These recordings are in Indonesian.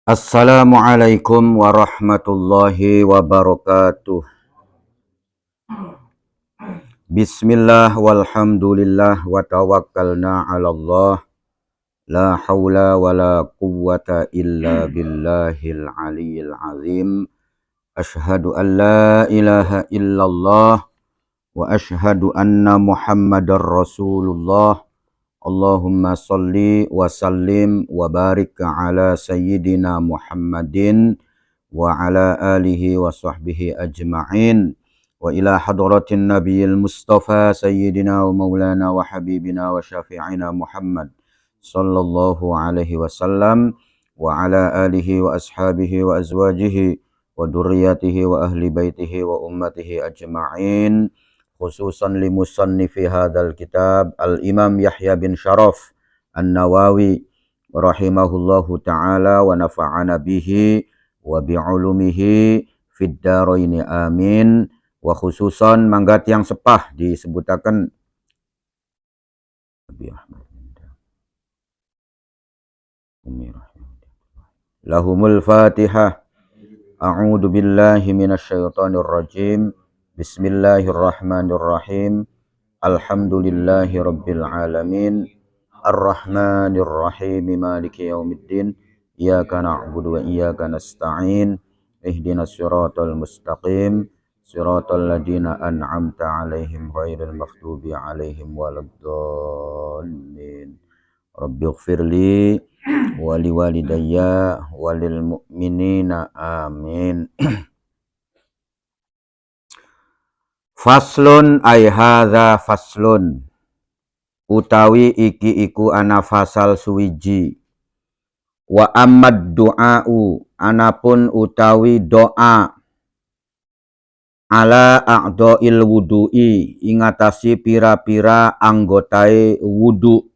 Assalamualaikum warahmatullahi wabarakatuh. Bismillah walhamdulillah wa tawakkalna 'ala Allah. La haula wala quwwata illa billahil aliyyil azim. Asyhadu an la ilaha illallah wa asyhadu anna Muhammadar Rasulullah. Allahumma salli wa sallim wa barik ala sayyidina Muhammadin wa ala alihi wa sahbihi ajma'in wa ila hadratin nabiyil mustafa sayyidina wa maulana wa habibina wa syafi'ina Muhammad sallallahu alaihi wasallam wa ala alihi wa ashabihi wa azwajihi wa durriyatihi wa ahli baitihi wa ummatihi ajma'in, khususan li musannifi hadzal kitab al-Imam Yahya bin Syaraf An-Nawawi rahimahullahu ta'ala wa nafa'ana bihi wa bi'ulumihi fid dharaini amin. Wa khususan manggat yang sepah disebutaken lahumul fatihah. A'udzu billahi minasyaitonir rajim. Bismillahirrahmanirrahim. Alhamdulillahi rabbil alamin. Ar-Rahmanir Rahim. Maliki yaumiddin. Iyyaka na'budu wa iyyaka nasta'in. Ihdinas siratal mustaqim. Siratal ladzina an'amta 'alaihim ghairil maghdubi 'alaihim waladdallin. Rabbighfirli wa liwalidayya walil mu'minina amin. Faslun ay hadza faslun, utawi iki iku ana fasal suwiji. Wa ammad du'a'u, anapun utawi doa, ala a'dha'il wudu'i, ingatasi pira-pira anggotae wudu.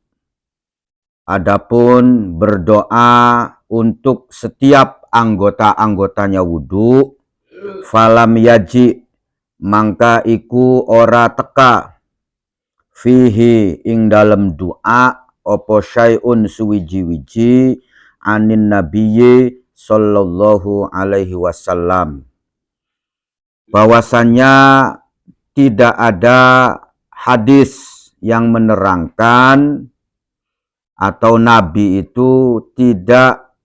Adapun berdoa untuk setiap anggota-anggotanya wudu, falam yaji, mangka iku ora teka, fihi ing dalem doa, opo syai'un suwiji-wiji, anin nabiyyi sallallahu alaihi wasallam. Bahwasannya tidak ada hadis yang menerangkan atau Nabi itu tidak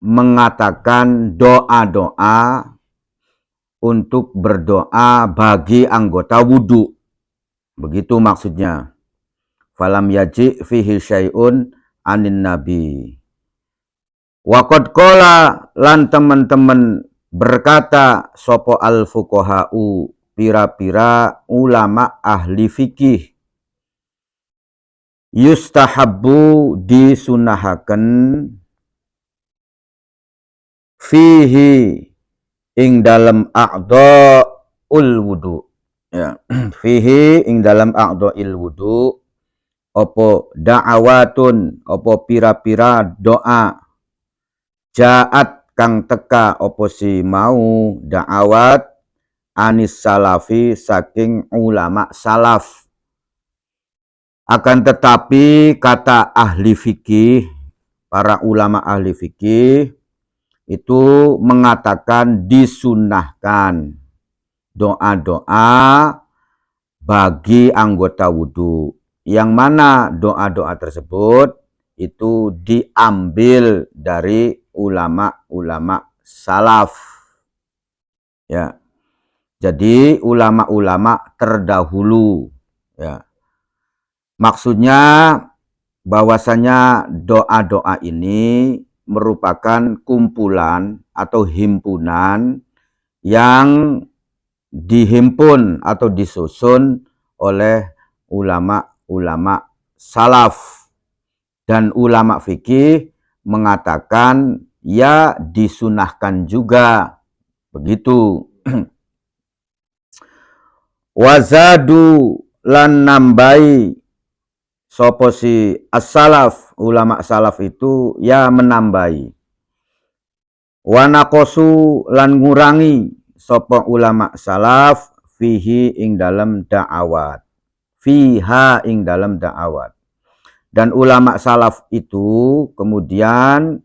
mengatakan doa-doa untuk berdoa bagi anggota wudu. Begitu maksudnya. Falam yaji fihi syai'un anin nabi. Waqad qala, lan teman-teman berkata sopo al fuqaha'u, pira-pira ulama ahli fikih, yustahabbu disunahaken, fihi ing dalam a'dha'ul wudu, ya. Fihi ing dalam a'dha'il wudu, opo da'awatun, opo pira-pira doa, ja'at kang teka opo si mau da'awat, anis salafi saking ulama salaf. Akan tetapi kata ahli fikih, para ulama ahli fikih itu mengatakan disunahkan doa-doa bagi anggota wudu. Yang mana doa-doa tersebut itu diambil dari ulama-ulama salaf. Ya. Jadi ulama-ulama terdahulu, ya. Maksudnya bahwasanya doa-doa ini merupakan kumpulan atau himpunan yang dihimpun atau disusun oleh ulama-ulama salaf. Dan ulama fikih mengatakan ya disunahkan juga. Begitu. Wazadu lan nambai sopo si as-salaf, ulama salaf itu ya menambahi. Wanakosu lan ngurangi sopo ulama salaf, fihi ing dalam da'awat. Fiha ing dalam da'awat. Dan ulama salaf itu kemudian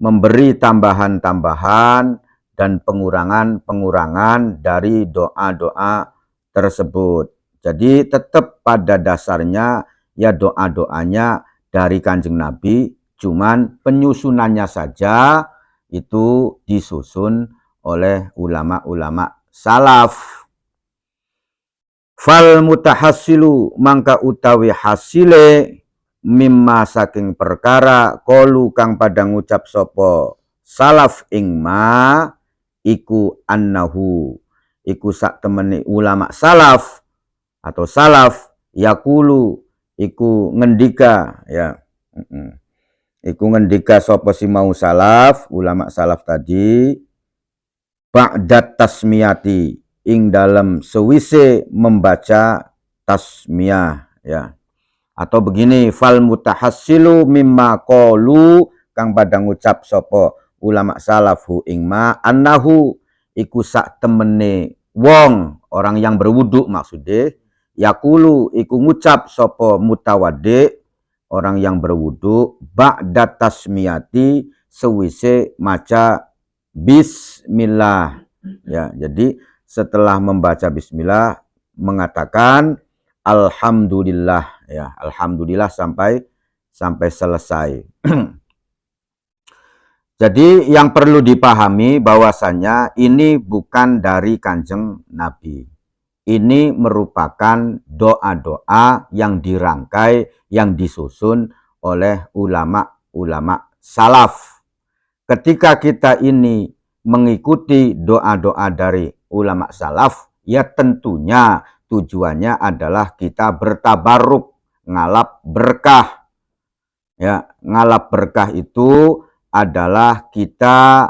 memberi tambahan-tambahan dan pengurangan-pengurangan dari doa-doa tersebut. Jadi tetap pada dasarnya ya doa-doanya dari Kanjeng Nabi, cuman penyusunannya saja itu disusun oleh ulama-ulama salaf. Fal mutahassilu mangka utawi hasile mimma saking perkara kolu kang pada ngucap sopo salaf ing ma iku annahu iku sak temeni ulama salaf atau salaf yakulu iku ngendika ya iku ngendika sopo si mau salaf ulama salaf tadi ba'dat tasmiyati ing dalam sewise membaca tasmiyah ya. Atau begini, fal mutahassilu mimma qalu kang pada ngucap sapa ulama salafu ing ma annahu iku sak temene wong orang yang berwudu maksudnya yaqulu iku ngucap sapa mutawaddi orang yang berwudu ba'da tasmiyati sewise maca bismillah ya. Jadi setelah membaca bismillah mengatakan alhamdulillah ya, alhamdulillah sampai selesai. Jadi yang perlu dipahami bahwasanya ini bukan dari Kanjeng Nabi. Ini merupakan doa-doa yang dirangkai, yang disusun oleh ulama-ulama salaf. Ketika kita ini mengikuti doa-doa dari ulama salaf, ya tentunya tujuannya adalah kita bertabaruk, ngalap berkah. Ya, ngalap berkah itu adalah kita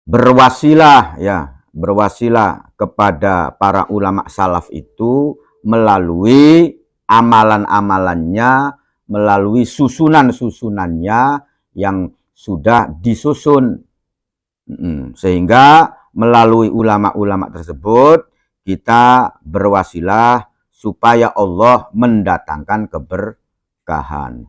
berwasilah ya, berwasilah kepada para ulama salaf itu melalui amalan-amalannya, melalui susunan-susunannya yang sudah disusun. Sehingga melalui ulama-ulama tersebut kita berwasilah supaya Allah mendatangkan keberkahan.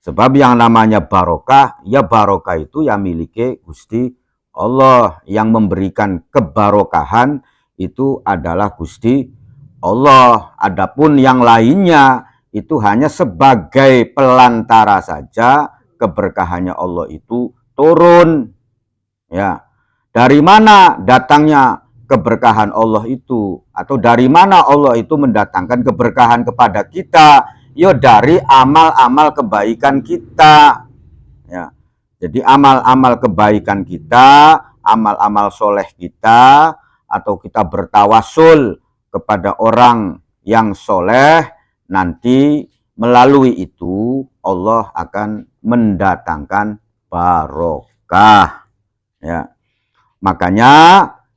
Sebab yang namanya barokah, ya barokah itu yang miliki Gusti Allah. Yang memberikan kebarokahan itu adalah Gusti Allah. Adapun yang lainnya itu hanya sebagai pelantara saja keberkahannya Allah itu turun. Ya. Dari mana datangnya keberkahan Allah itu, atau dari mana Allah itu mendatangkan keberkahan kepada kita? Ya dari amal-amal kebaikan kita. Ya. Jadi amal-amal kebaikan kita, amal-amal soleh kita, atau kita bertawasul kepada orang yang soleh, nanti melalui itu Allah akan mendatangkan barokah. Ya. Makanya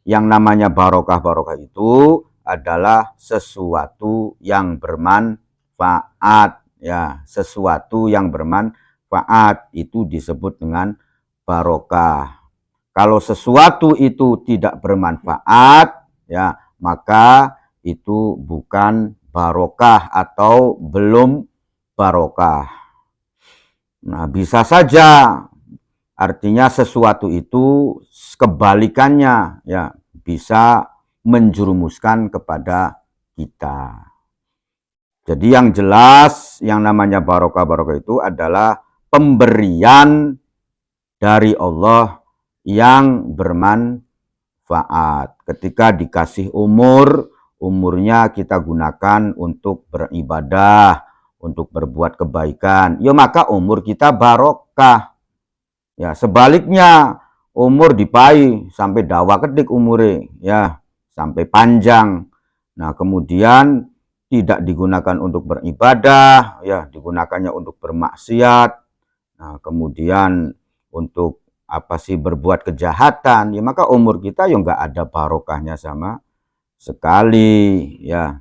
yang namanya barokah-barokah itu adalah sesuatu yang bermanfaat ya, sesuatu yang bermanfaat itu disebut dengan barokah. Kalau sesuatu itu tidak bermanfaat ya, maka itu bukan barokah atau belum barokah. Nah, bisa saja artinya sesuatu itu kebalikannya ya, bisa menjerumuskan kepada kita. Jadi yang jelas yang namanya barokah-barokah itu adalah pemberian dari Allah yang bermanfaat. Ketika dikasih umurnya kita gunakan untuk beribadah, untuk berbuat kebaikan, ya maka umur kita barokah. Ya, sebaliknya umur dipai sampai dawa kedik umure ya, sampai panjang. Nah, kemudian tidak digunakan untuk beribadah, ya, digunakannya untuk bermaksiat. Nah, kemudian untuk apa sih berbuat kejahatan, ya maka umur kita ya nggak ada barokahnya sama sekali, ya.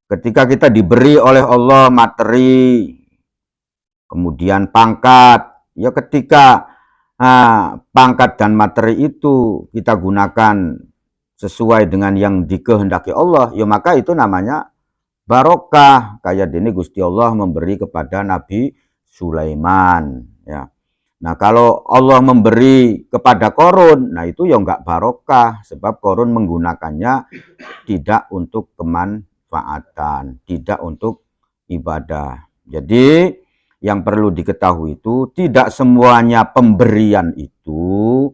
Ketika kita diberi oleh Allah materi, kemudian pangkat, ya ketika pangkat dan materi itu kita gunakan sesuai dengan yang dikehendaki Allah, ya maka itu namanya barokah. Kayak ini Gusti Allah memberi kepada Nabi Sulaiman, ya. Nah, kalau Allah memberi kepada Korun, nah itu ya nggak barokah, sebab Korun menggunakannya tidak untuk kemanfaatan, tidak untuk ibadah. Jadi, yang perlu diketahui itu tidak semuanya pemberian itu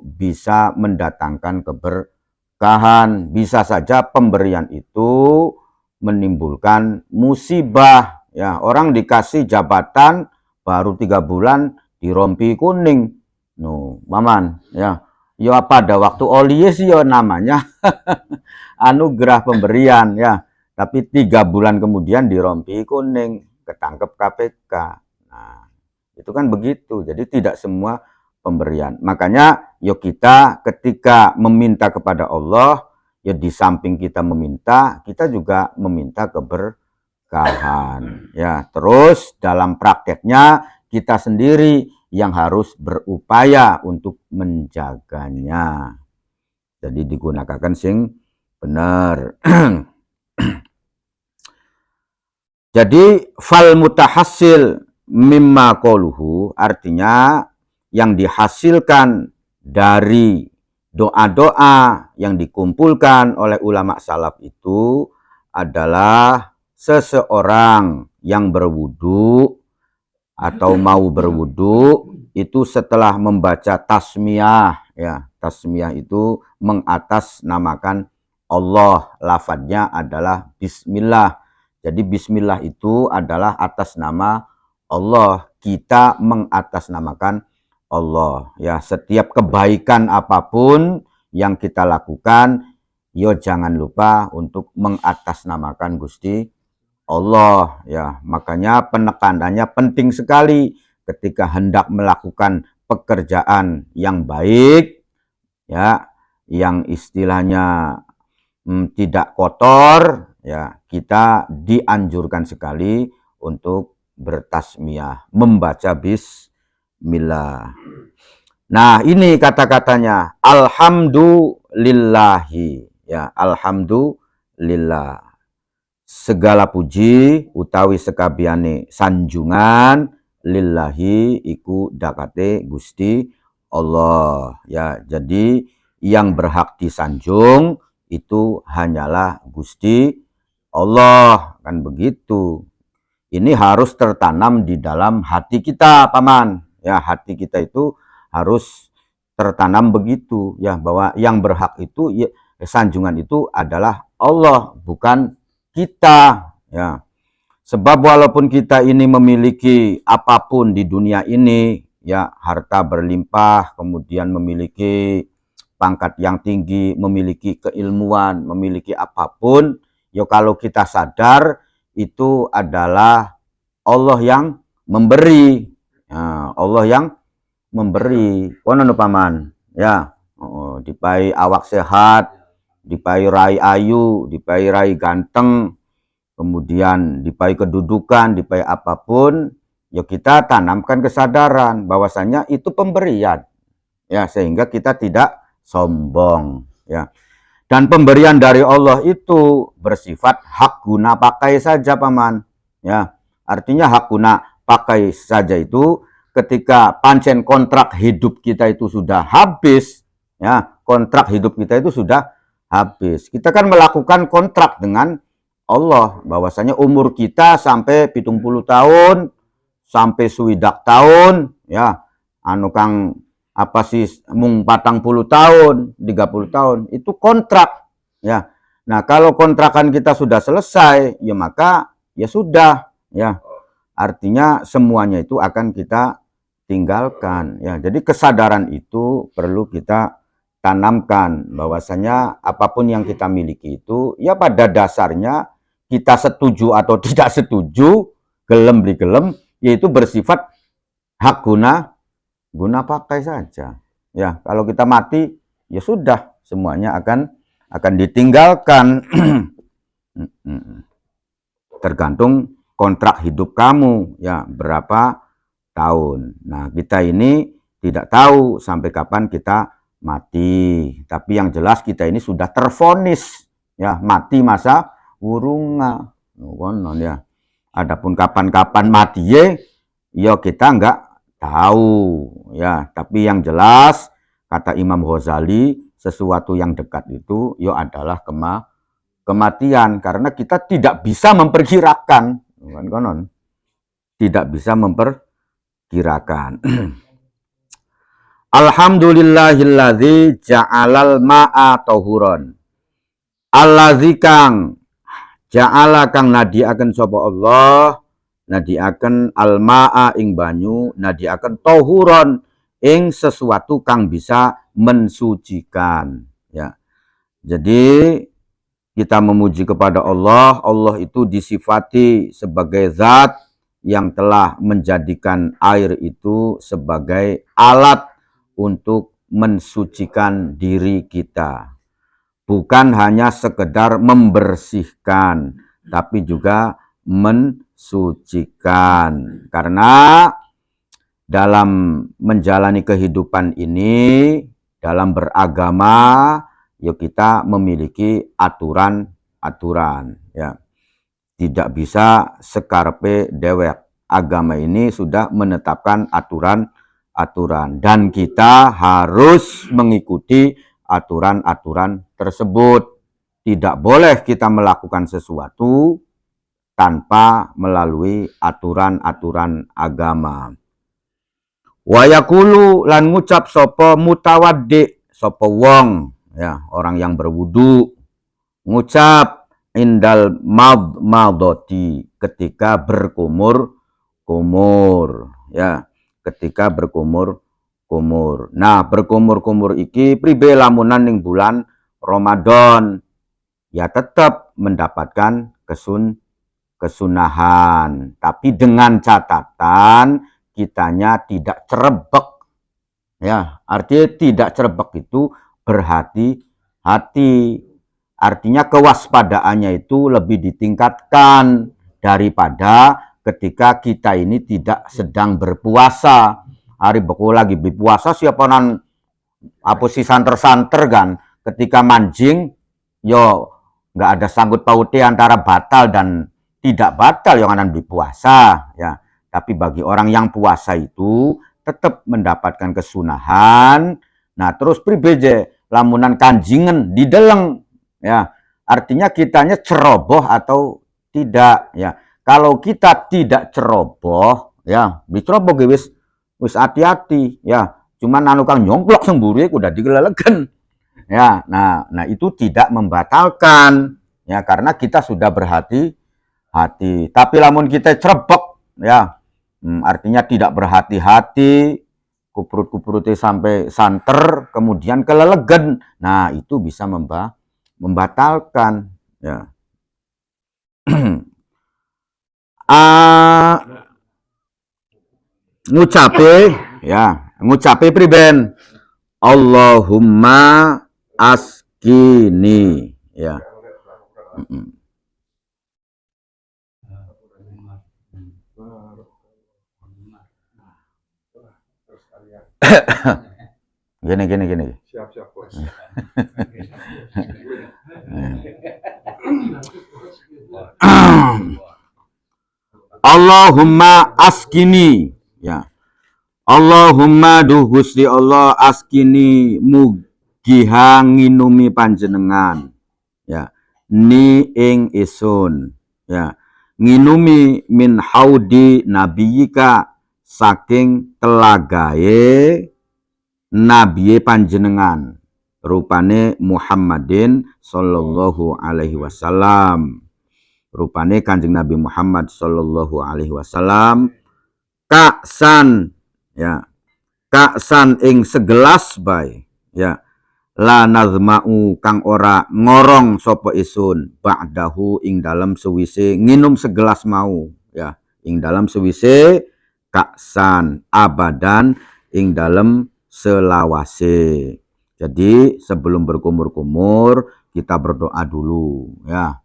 bisa mendatangkan keberkahan. Bisa saja pemberian itu menimbulkan musibah. Ya, orang dikasih jabatan baru 3 bulan dirompi kuning. No, Maman, ya. Ya pada waktu oli sih ya namanya anugerah pemberian ya. Tapi 3 bulan kemudian dirompi kuning, ketangkep KPK. Nah, itu kan begitu. Jadi tidak semua pemberian. Makanya yuk kita ketika meminta kepada Allah, ya di samping kita meminta, kita juga meminta keberkahan. Ya, terus dalam prakteknya kita sendiri yang harus berupaya untuk menjaganya. Jadi digunakan sing benar. Jadi fal mutahassil mimma qaluhu artinya yang dihasilkan dari doa-doa yang dikumpulkan oleh ulama salaf itu adalah seseorang yang berwudu atau mau berwudu itu setelah membaca tasmiyah ya. Tasmiyah itu mengatasnamakan Allah, lafadznya adalah bismillah. Jadi bismillah itu adalah atas nama Allah. Kita mengatasnamakan Allah. Ya, setiap kebaikan apapun yang kita lakukan, yo jangan lupa untuk mengatasnamakan Gusti Allah. Ya, makanya penekanannya penting sekali ketika hendak melakukan pekerjaan yang baik, ya, yang istilahnya tidak kotor. Ya, kita dianjurkan sekali untuk bertasmiyah, membaca bismillah. Nah, ini kata-katanya alhamdulillahi, ya, alhamdulillah. Segala puji utawi sekabiane sanjungan lillahi iku dakate Gusti Allah. Ya, jadi yang berhak disanjung itu hanyalah Gusti Allah, kan begitu. Ini harus tertanam di dalam hati kita, Paman. Ya, hati kita itu harus tertanam begitu ya, bahwa yang berhak itu ya, sanjungan itu adalah Allah, bukan kita ya. Sebab walaupun kita ini memiliki apapun di dunia ini ya, harta berlimpah, kemudian memiliki pangkat yang tinggi, memiliki keilmuan, memiliki apapun, ya kalau kita sadar itu adalah Allah yang memberi. Ya, Allah yang memberi. Kono Paman, ya. Oh, dipai awak sehat, dipai rai ayu, dipai rai ganteng, kemudian dipai kedudukan, dipai apapun, ya kita tanamkan kesadaran bahwasanya itu pemberian. Ya, sehingga kita tidak sombong, ya. Dan pemberian dari Allah itu bersifat hak guna pakai saja, Paman. Ya, artinya hak guna pakai saja itu ketika pancen kontrak hidup kita itu sudah habis, ya, kontrak hidup kita itu sudah habis. Kita kan melakukan kontrak dengan Allah, bahwasanya umur kita sampai 70 tahun, sampai swidak tahun, ya, anu kang apa sih mung 40 tahun, 30 tahun, itu kontrak ya. Nah, kalau kontrakan kita sudah selesai, ya maka ya sudah ya. Artinya semuanya itu akan kita tinggalkan ya. Jadi kesadaran itu perlu kita tanamkan bahwasanya apapun yang kita miliki itu ya pada dasarnya kita setuju atau tidak setuju, gelem beli gelem, yaitu bersifat hak guna pakai saja. Ya, kalau kita mati, ya sudah, semuanya akan ditinggalkan. Tergantung kontrak hidup kamu, ya, berapa tahun. Nah, kita ini tidak tahu sampai kapan kita mati. Tapi yang jelas kita ini sudah tervonis, ya, mati masa wurunga. Ya. Adapun kapan-kapan mati ya kita enggak tahu ya, tapi yang jelas kata Imam Ghazali, sesuatu yang dekat itu yo adalah kematian, karena kita tidak bisa memperkirakan, kan konon. Tidak bisa memperkirakan. Alhamdulillahilladzi ja'alal ma'a tahuron. Allazi kang ja'ala kang nadiaken sapa Allah, nadiaken alma'a ing banyu, nadiaken tahuron ing sesuatu kang bisa mensucikan, ya. Jadi kita memuji kepada Allah, Allah itu disifati sebagai zat yang telah menjadikan air itu sebagai alat untuk mensucikan diri kita. Bukan hanya sekedar membersihkan, tapi juga mensucikan. Karena dalam menjalani kehidupan ini, dalam beragama, yuk kita memiliki aturan-aturan, ya. Tidak bisa sekarpe dewek. Agama ini sudah menetapkan aturan-aturan dan kita harus mengikuti aturan-aturan tersebut. Tidak boleh kita melakukan sesuatu tanpa melalui aturan-aturan agama. Wa yaqulu lan ngucap sapa mutawaddi, sapa wong, ya, orang yang berwudu, ngucap indal madmadoti, ketika berkumur-kumur, ya, ketika berkumur-kumur. Nah, berkumur-kumur iki pribe lamunan ning bulan Ramadan, ya tetap mendapatkan kesunahan, tapi dengan catatan kitanya tidak cerebek, ya. Artinya tidak cerebek itu berhati-hati. Artinya kewaspadaannya itu lebih ditingkatkan daripada ketika kita ini tidak sedang berpuasa. Hari beku lagi berpuasa, siapa nan apa si santer-santer kan, ketika mancing yo nggak ada sangkut pautnya antara batal dan tidak batal yang akan berpuasa, ya. Tapi bagi orang yang puasa itu tetap mendapatkan kesunahan. Nah, terus pribeje lamunan kanjingen dideleng, ya. Artinya kitanya ceroboh atau tidak, ya. Kalau kita tidak ceroboh, ya, diceroboh wis hati-hati, ya. Cuman anu kang nyongklok semburi udah digelelegen. Ya, nah itu tidak membatalkan, ya, karena kita sudah berhati-hati. Tapi lamun kita cerebek, ya, artinya tidak berhati-hati, kuprut-kuprutnya sampai santer, kemudian kelelegen. Nah, itu bisa membatalkan, ya. Ngucape priben Allahumma askini, ya. Gini. Siap, Bos. Allahumma askini, ya. Allahumma duh Gusti Allah askini mugiha nginumi panjenengan, ya, ni ing isun, ya, nginumi min haudi nabiyika saking telagae nabiye panjenengan, rupane Muhammadin sallallahu alaihi wasallam, rupane Kanjeng Nabi Muhammad sallallahu alaihi wasallam, kaksan, ya, kaksan ing segelas bae, ya, la nazma'u kang ora ngorong sapa isun ba'dahu ing dalam sewise nginum segelas mau, ya, ing dalam sewise kaksan abadan ing dalam selawase. Jadi sebelum berkumur-kumur kita berdoa dulu, ya.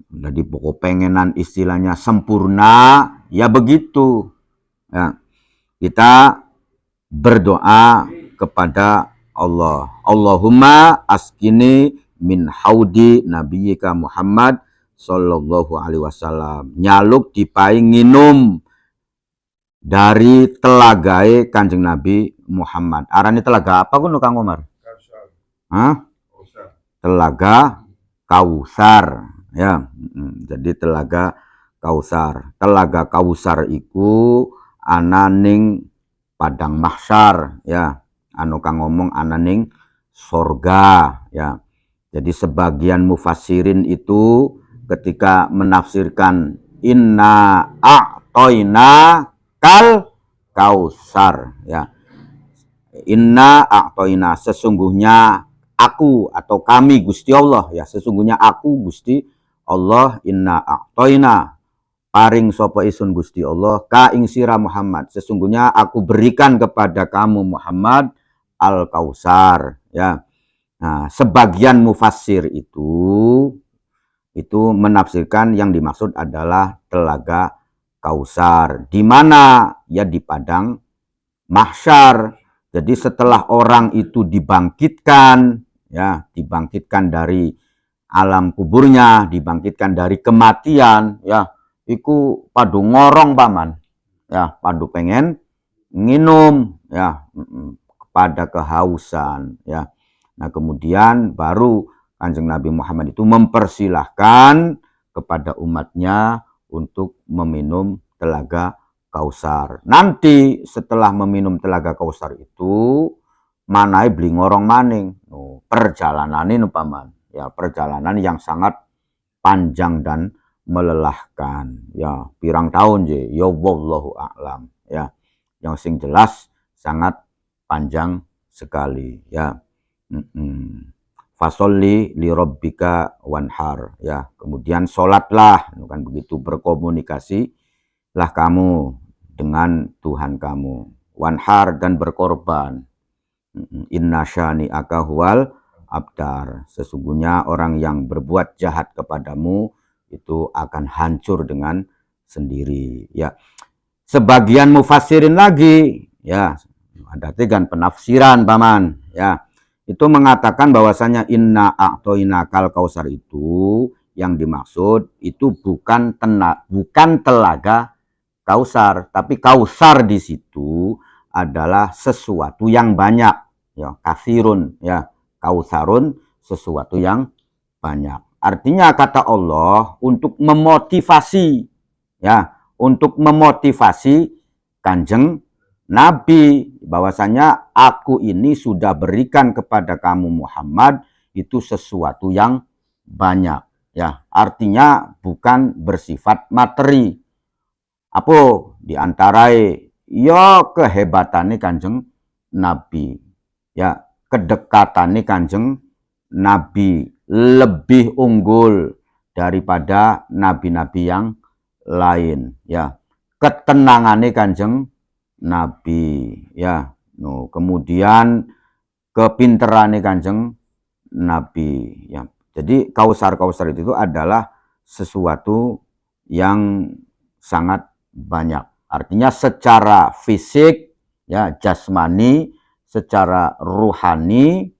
Jadi pokok pengenan istilahnya sempurna, ya begitu, ya. Kita berdoa kepada Allah. Allahumma askini min haudi nabiyika Muhammad sallallahu alaihi wasallam. Nyaluk dipaing nginum dari telagae Kanjeng Nabi Muhammad. Arane telaga apa kuno Kang Umar? Hah? Telaga Kausar ya. Jadi telaga Kausar. Telaga Kausar iku ana ning padang mahsyar ya. Anu kang ngomong ana ning sorga ya. Jadi sebagian mufassirin itu ketika menafsirkan inna a'toina kal kausar ya. Inna a'toina, sesungguhnya aku atau kami Gusti Allah ya, sesungguhnya aku Gusti Allah, inna a'toina paring sapa isun Gusti Allah ka ing sira Muhammad, sesungguhnya aku berikan kepada kamu Muhammad al kausar ya. Nah, sebagian mufassir itu menafsirkan yang dimaksud adalah telaga kausar, di mana ya di padang mahsyar. Jadi setelah orang itu dibangkitkan ya, dibangkitkan dari alam kuburnya, dibangkitkan dari kematian ya, iku padu ngorong paman ya, padu pengen nginum ya, pada kehausan ya. Nah, kemudian baru Kanjeng Nabi Muhammad itu mempersilahkan kepada umatnya untuk meminum telaga Kausar. Nanti setelah meminum telaga Kausar itu manai beli ngorong maning. Perjalanan ini paman ya, perjalanan yang sangat panjang dan melelahkan ya, pirang tahun je ya, wallahu a'lam ya. Yang sing jelas sangat panjang sekali ya. Fasolli li rabbika wanhar ya. Kemudian sholatlah, kan begitu, berkomunikasi lah kamu dengan Tuhan kamu, wanhar dan berkorban. Inna syani'aka huwal abtar, sesungguhnya orang yang berbuat jahat kepadamu itu akan hancur dengan sendiri ya. Sebagian mufassirin lagi ya, ada tiga penafsiran paman ya, itu mengatakan bahwasanya inna a'toina kal kausar itu yang dimaksud itu bukan telaga kausar, tapi kausar di situ adalah sesuatu yang banyak ya, kasirun ya, kausarun sesuatu yang banyak. Artinya kata Allah untuk memotivasi ya, untuk memotivasi Kanjeng Nabi bahwasanya aku ini sudah berikan kepada kamu Muhammad itu sesuatu yang banyak ya, artinya bukan bersifat materi. Apa diantarai ya kehebatannya Kanjeng Nabi ya, kedekatannya Kanjeng Nabi lebih unggul daripada nabi-nabi yang lain ya, ketenangannya Kanjeng Nabi ya, kemudian kepinterannya Kanjeng Nabi ya. Jadi kausar-kausar itu adalah sesuatu yang sangat banyak. Artinya secara fisik ya, jasmani, secara ruhani,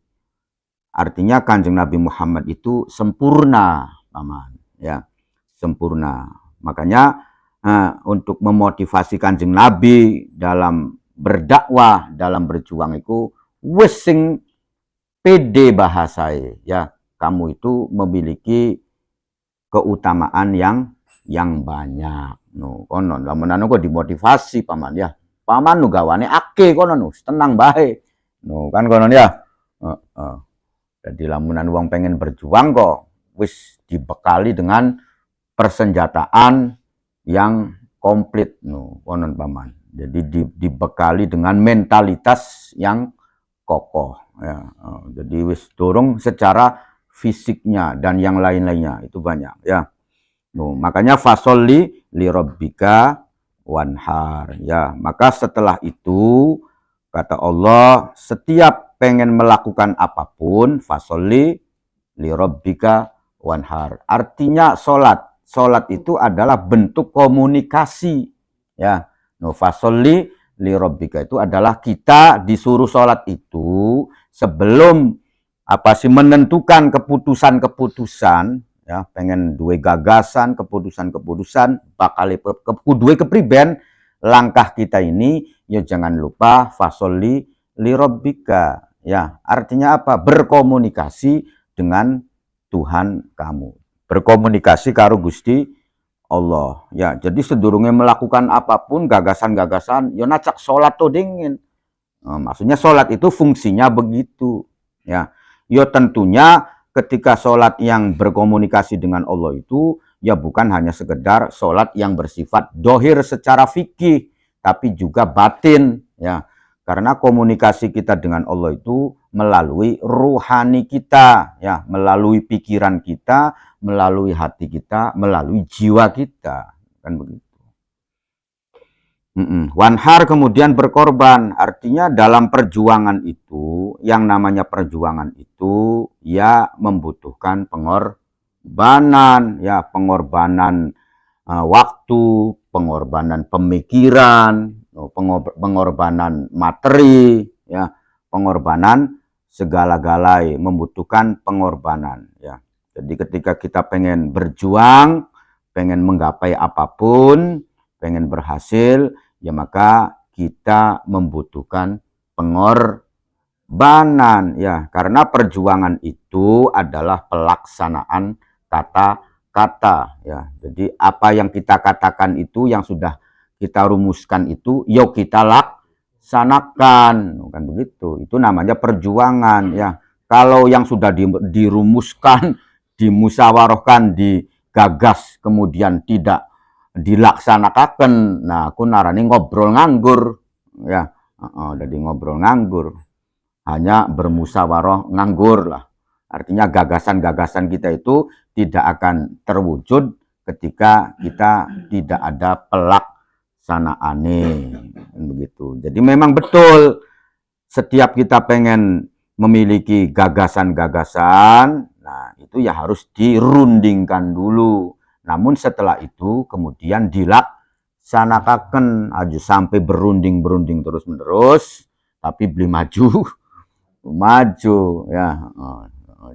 artinya Kanjeng Nabi Muhammad itu sempurna paman ya, sempurna. Makanya untuk memotivasi Kanjeng Nabi dalam berdakwah, dalam berjuang itu wis sing pede bahasai ya, kamu itu memiliki keutamaan yang banyak. Konon lamun anu kok dimotivasi paman ya. Paman nu gawane ake konon nu tenang bae. Kan konon ya. Jadi lamunan wong pengen berjuang kok wis dibekali dengan persenjataan yang komplit konon paman. Jadi dibekali dengan mentalitas yang kokoh ya. Jadi wis dorong secara fisiknya dan yang lain-lainnya itu banyak ya. Makanya fasolli li rabbika wanhar ya. Maka setelah itu kata Allah, setiap pengen melakukan apapun fasolli li rabbika wanhar. Artinya sholat. Sholat itu adalah bentuk komunikasi ya. Fasolli li rabbika itu adalah kita disuruh sholat itu sebelum menentukan keputusan-keputusan ya, pengen duwe gagasan, keputusan-keputusan bakal duwe kepriben, langkah kita ini ya jangan lupa fasolli li rabbika. Ya, artinya apa? Berkomunikasi dengan Tuhan kamu. Berkomunikasi karo Gusti Allah. Ya, jadi sedurunge melakukan apapun gagasan-gagasan ya nacak salat to dingin. Maksudnya sholat itu fungsinya begitu. Ya, yo tentunya ketika sholat yang berkomunikasi dengan Allah itu ya bukan hanya sekedar sholat yang bersifat dohir secara fikih, tapi juga batin. Ya, karena komunikasi kita dengan Allah itu melalui ruhani kita, ya, melalui pikiran kita, melalui hati kita, melalui jiwa kita, kan begitu. Wanhar kemudian berkorban, artinya dalam perjuangan itu, yang namanya perjuangan itu ya membutuhkan pengorbanan, ya pengorbanan waktu, pengorbanan pemikiran, pengorbanan materi, ya pengorbanan segala-galai membutuhkan pengorbanan, ya. Jadi ketika kita pengen berjuang, pengen menggapai apapun, pengen berhasil, ya maka kita membutuhkan pengorbanan, ya, karena perjuangan itu adalah pelaksanaan kata-kata, ya. Jadi apa yang kita katakan itu, yang sudah kita rumuskan itu, yuk kita laksanakan, kan begitu. Itu namanya perjuangan, ya. Kalau yang sudah dirumuskan, dimusyawarahkan, digagas, kemudian tidak dilaksanakan, nah aku narani ngobrol nganggur, ya. Jadi ngobrol nganggur, hanya bermusyawarah nganggur lah. Artinya gagasan-gagasan kita itu tidak akan terwujud ketika kita tidak ada pelaksanaannya, begitu. Jadi memang betul setiap kita pengen memiliki gagasan-gagasan, nah itu ya harus dirundingkan dulu. Namun setelah itu kemudian dilaksanakan aja sampai berunding terus-menerus, tapi beli maju, maju, ya.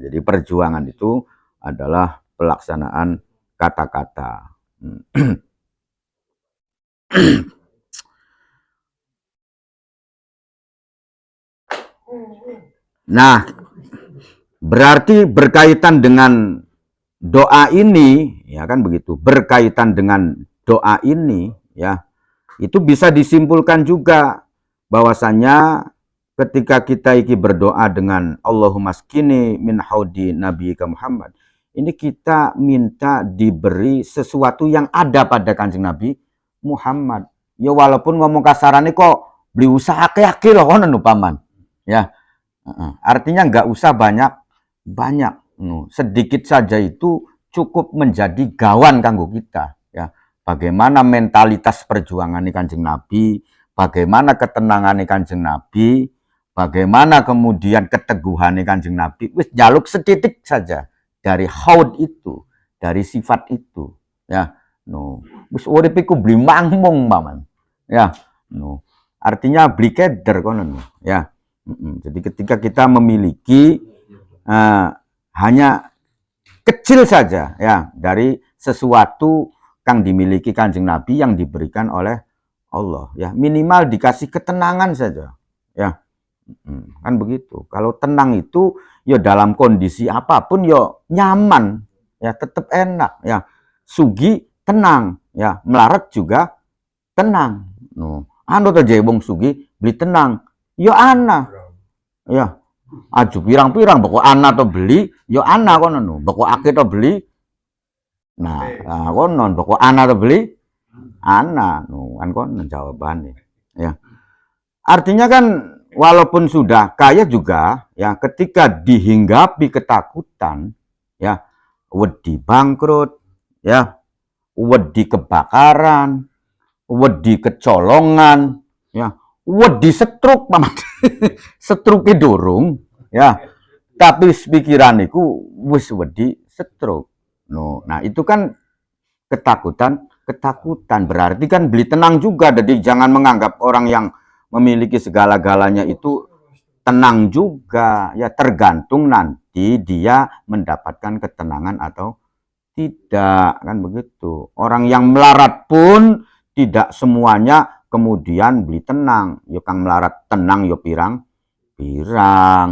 Jadi perjuangan itu adalah pelaksanaan kata-kata. Nah, berarti berkaitan dengan doa ini, ya kan begitu, berkaitan dengan doa ini, ya, itu bisa disimpulkan juga bahwasanya ketika kita iki berdoa dengan Allahumma skini min haudi Nabi Muhammad, ini kita minta diberi sesuatu yang ada pada Kanjeng Nabi Muhammad. Ya walaupun ngomong kasarannya kok beli usaha akeh-akeh loh kono paman. Ya. Artinya nggak usah banyak. Sedikit saja itu cukup menjadi gawan kanggo kita, ya. Bagaimana mentalitas perjuangan Kanjeng Nabi, bagaimana ketenangan Kanjeng Nabi, bagaimana kemudian keteguhan Kanjeng Nabi, wis jaluk setitik saja dari haud itu, dari sifat itu, ya. Wis urip iku beli mangmung paman, ya. Artinya beli keder kono, ya. Jadi ketika kita memiliki hanya kecil saja, ya, dari sesuatu yang dimiliki Kanjeng Nabi yang diberikan oleh Allah, ya, minimal dikasih ketenangan saja, ya. Kan begitu. Kalau tenang itu ya dalam kondisi apapun ya nyaman, ya tetap enak, ya. Sugi tenang, ya, melarat juga tenang. Anu aja wong sugi beli tenang, ya ana, ya. Aju pirang-pirang pokok ana to beli, yo ana kono no. Pokok akeh to beli. Nah, kono pokok ana to beli, ana no kan kono jawabannya. Ya. Artinya kan walaupun sudah kaya juga, ya, ketika dihinggapi ketakutan, ya, wedi bangkrut, ya, wedi kebakaran, wedi kecolongan, ya, wedi stroke paman. Stroke dorong, ya. Tapi pikiraniku wis wedi stroke. Nah, itu kan ketakutan berarti kan beli tenang juga. Jadi jangan menganggap orang yang memiliki segala-galanya itu tenang juga, ya, tergantung nanti dia mendapatkan ketenangan atau tidak, kan begitu. Orang yang melarat pun tidak semuanya kemudian beli tenang, yo kang melarat tenang yo pirang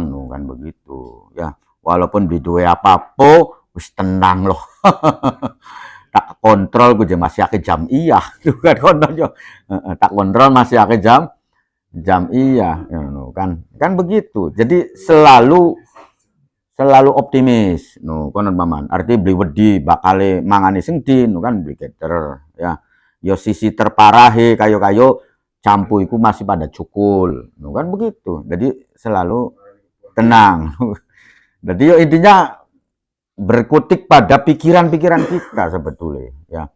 no, kan begitu ya. Walaupun beli duwe apa-apa wis tenang loh. Tak kontrol gue masih ake jam iya kan kono yo. Tak kontrol masih ake jam iya no, kan begitu. Jadi selalu optimis no konon paman. Arti beli wedi bakale mangane sing di no, kan beli keter ya. Yo sisi terparahe kayo campu iku masih pada cukul no, kan begitu. Jadi selalu tenang. Jadi yo intinya berkutik pada pikiran-pikiran kita sebetulnya ya.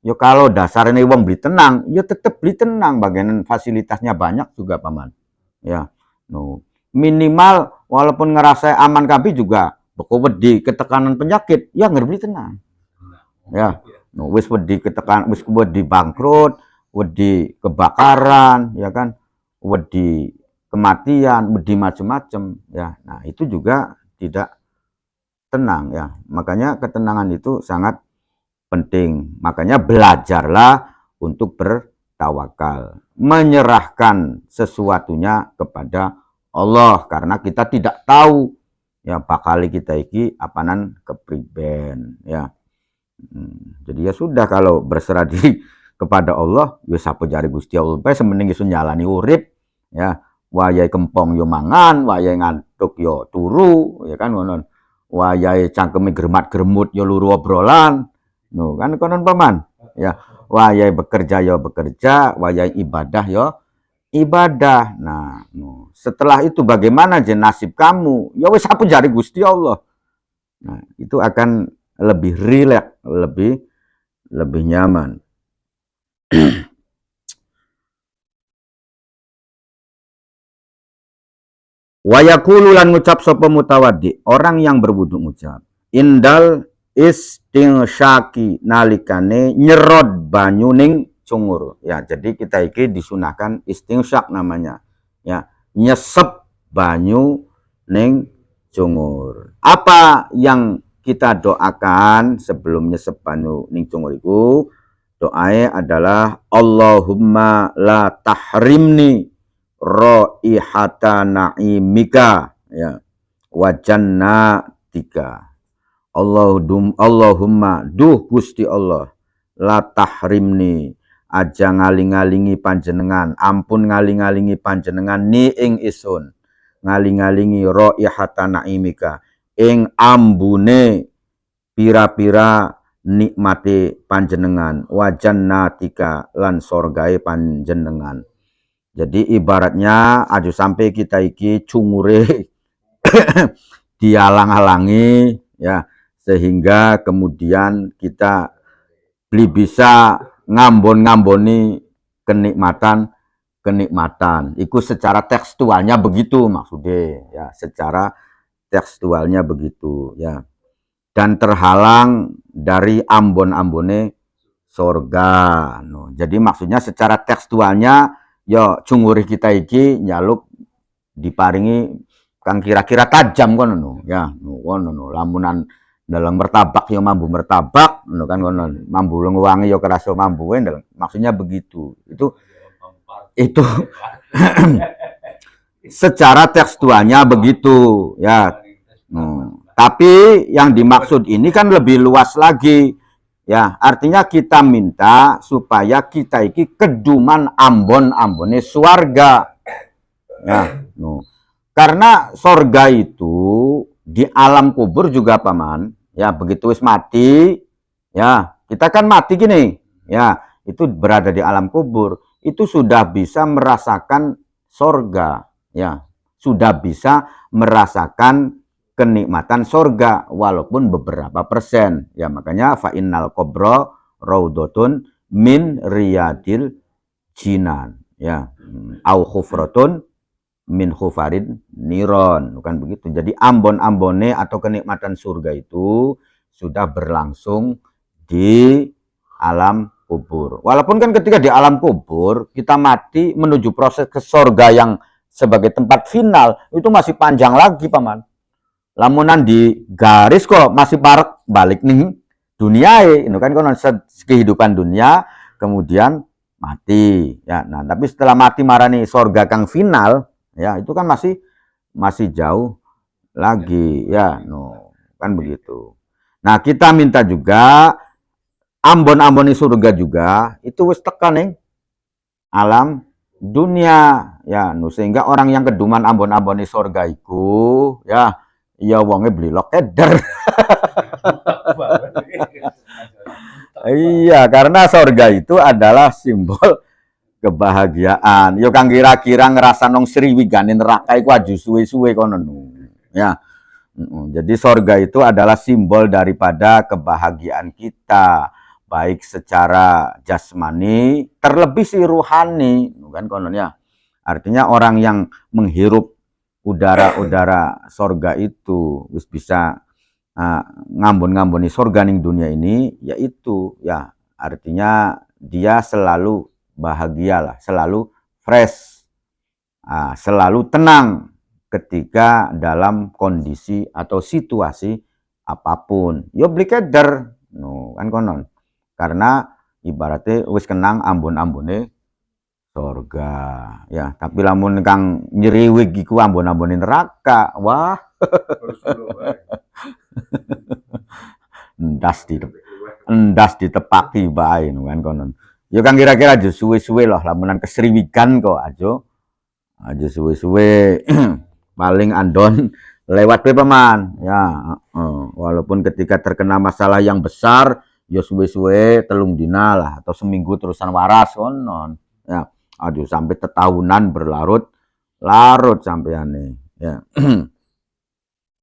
Yo kalau dasarnya wong beli tenang, yo tetap beli tenang, bagian fasilitasnya banyak juga paman. Ya. No. Minimal walaupun ngerasa aman kabeh juga beko wedi ketekanan penyakit, ya ngerbeli tenang. Ya. No, wis wedi ketekan, wis wedi bangkrut, wedi kebakaran, ya kan? Wedi kematian, wedi macam-macam, ya. Nah, itu juga tidak tenang ya. Makanya ketenangan itu sangat penting. Makanya belajarlah untuk bertawakal, menyerahkan sesuatunya kepada Allah karena kita tidak tahu ya bakal kita iki apanan kepriben ya. Jadi ya sudah kalau berserah diri kepada Allah, ya sapa jari Gusti Allah bae sementing iso nyalani urip ya. Wayahe kempong yo mangan, wayahe ngantuk yo turu, ya kan ngono. Wayahe cangkeme gremat-gremut yo luru obrolan. No, kan konon paman. Ya, wayahe bekerja yo bekerja, wayahe ibadah yo ibadah. Nah, no. Setelah itu bagaimana je nasib kamu? Ya wis apa jari Gusti Allah. Nah, itu akan lebih rileks, lebih nyaman. Wa yaqulu lan ngucap sapa mutawaddi, orang yang berwudu ngucap. Indal istinsyaki nalikane nyerot banyu ning cungur. Ya, jadi kita iki disunahkan istinsyak namanya. Ya, nyesep banyu ning cungur. Apa yang kita doakan sebelum nyesep banyu ning cungur itu? Doanya adalah Allahumma la tahrimni raihata na'imika ya wa jannatika. Allahumma duh Gusti Allah la tahrimni aja ngaling-ngalingi panjenengan, ampun ngaling-ngalingi panjenengan ni ing isun, ngaling-ngalingi raihata na'imika ing ambune pira-pira nikmati panjenengan wa jannatika lan sorgae panjenengan. Jadi ibaratnya aja sampai kita iki cungure dialang-alangi ya, sehingga kemudian kita bisa ngambon-ngamboni kenikmatan. Itu secara tekstualnya begitu maksudnya ya, secara tekstualnya begitu ya. Dan terhalang dari ambon-ambone sorga. No, jadi maksudnya secara tekstualnya yo cunguri kita iki nyaluk diparingi kang kira-kira tajam kono no ya kono no lamunan dalam martabak yo mambu martabak no kan kono mambu wangi yo kerasa mambu maksudnya begitu itu secara tekstualnya begitu ya. Tapi yang dimaksud ini kan lebih luas lagi. Ya, artinya kita minta supaya kita iki keduman ambon-ambone swarga. Ya, no. Karena sorga itu di alam kubur juga paman. Ya, begitu wis mati, ya, kita kan mati gini. Ya, itu berada di alam kubur, itu sudah bisa merasakan sorga, ya. Sudah bisa merasakan kenikmatan sorga walaupun beberapa persen ya. Makanya fa innal qabra raudhatun min riyadil jinan ya, au khufratun min khufarin niron, bukan begitu. Jadi ambon-ambone atau kenikmatan surga itu sudah berlangsung di alam kubur. Walaupun kan ketika di alam kubur kita mati menuju proses ke surga yang sebagai tempat final itu masih panjang lagi paman. Lamunan di garis kok masih parek balik nih dunia ini kan kehidupan dunia, kemudian mati ya. Nah, tapi setelah mati marani sorga kang final ya, itu kan masih jauh lagi ya, no kan begitu. Nah, kita minta juga ambon-amboni surga juga itu wis tekan ning alam dunia ya, no sehingga orang yang keduman ambon-amboni surga iku ya, ya wonge beli lokeder. Iya, karena surga itu adalah simbol kebahagiaan. Yo kang kira-kira ngerasa nong sriwigane neraka iku aju suwe-suwe kono. Ya. Jadi surga itu adalah simbol daripada kebahagiaan kita, baik secara jasmani, terlebih si ruhani, kan konon ya. Artinya orang yang menghirup udara-udara surga itu wis bisa ngambon-ngamboni surga ning dunia ini, yaitu ya artinya dia selalu bahagia lah, selalu fresh, selalu tenang ketika dalam kondisi atau situasi apapun. Yo beli keder, no, kan konon. Karena ibaratnya wis kenang ambon-ambone surga. Ya, tapi lamun kang nyeriwig iku ambon-ambone neraka. Wah. endas ditepaki bae kan konon. Ya kan kira-kira aja suwe-suwe loh lamunan kesriwigan kok aja suwe-suwe paling andon lewat pe paman ya. Walaupun ketika terkena masalah yang besar ya suwe-suwe telung dina lah atau seminggu terusan waras konon ya, aduh sampai tetahunan berlarut-larut sampeane ya.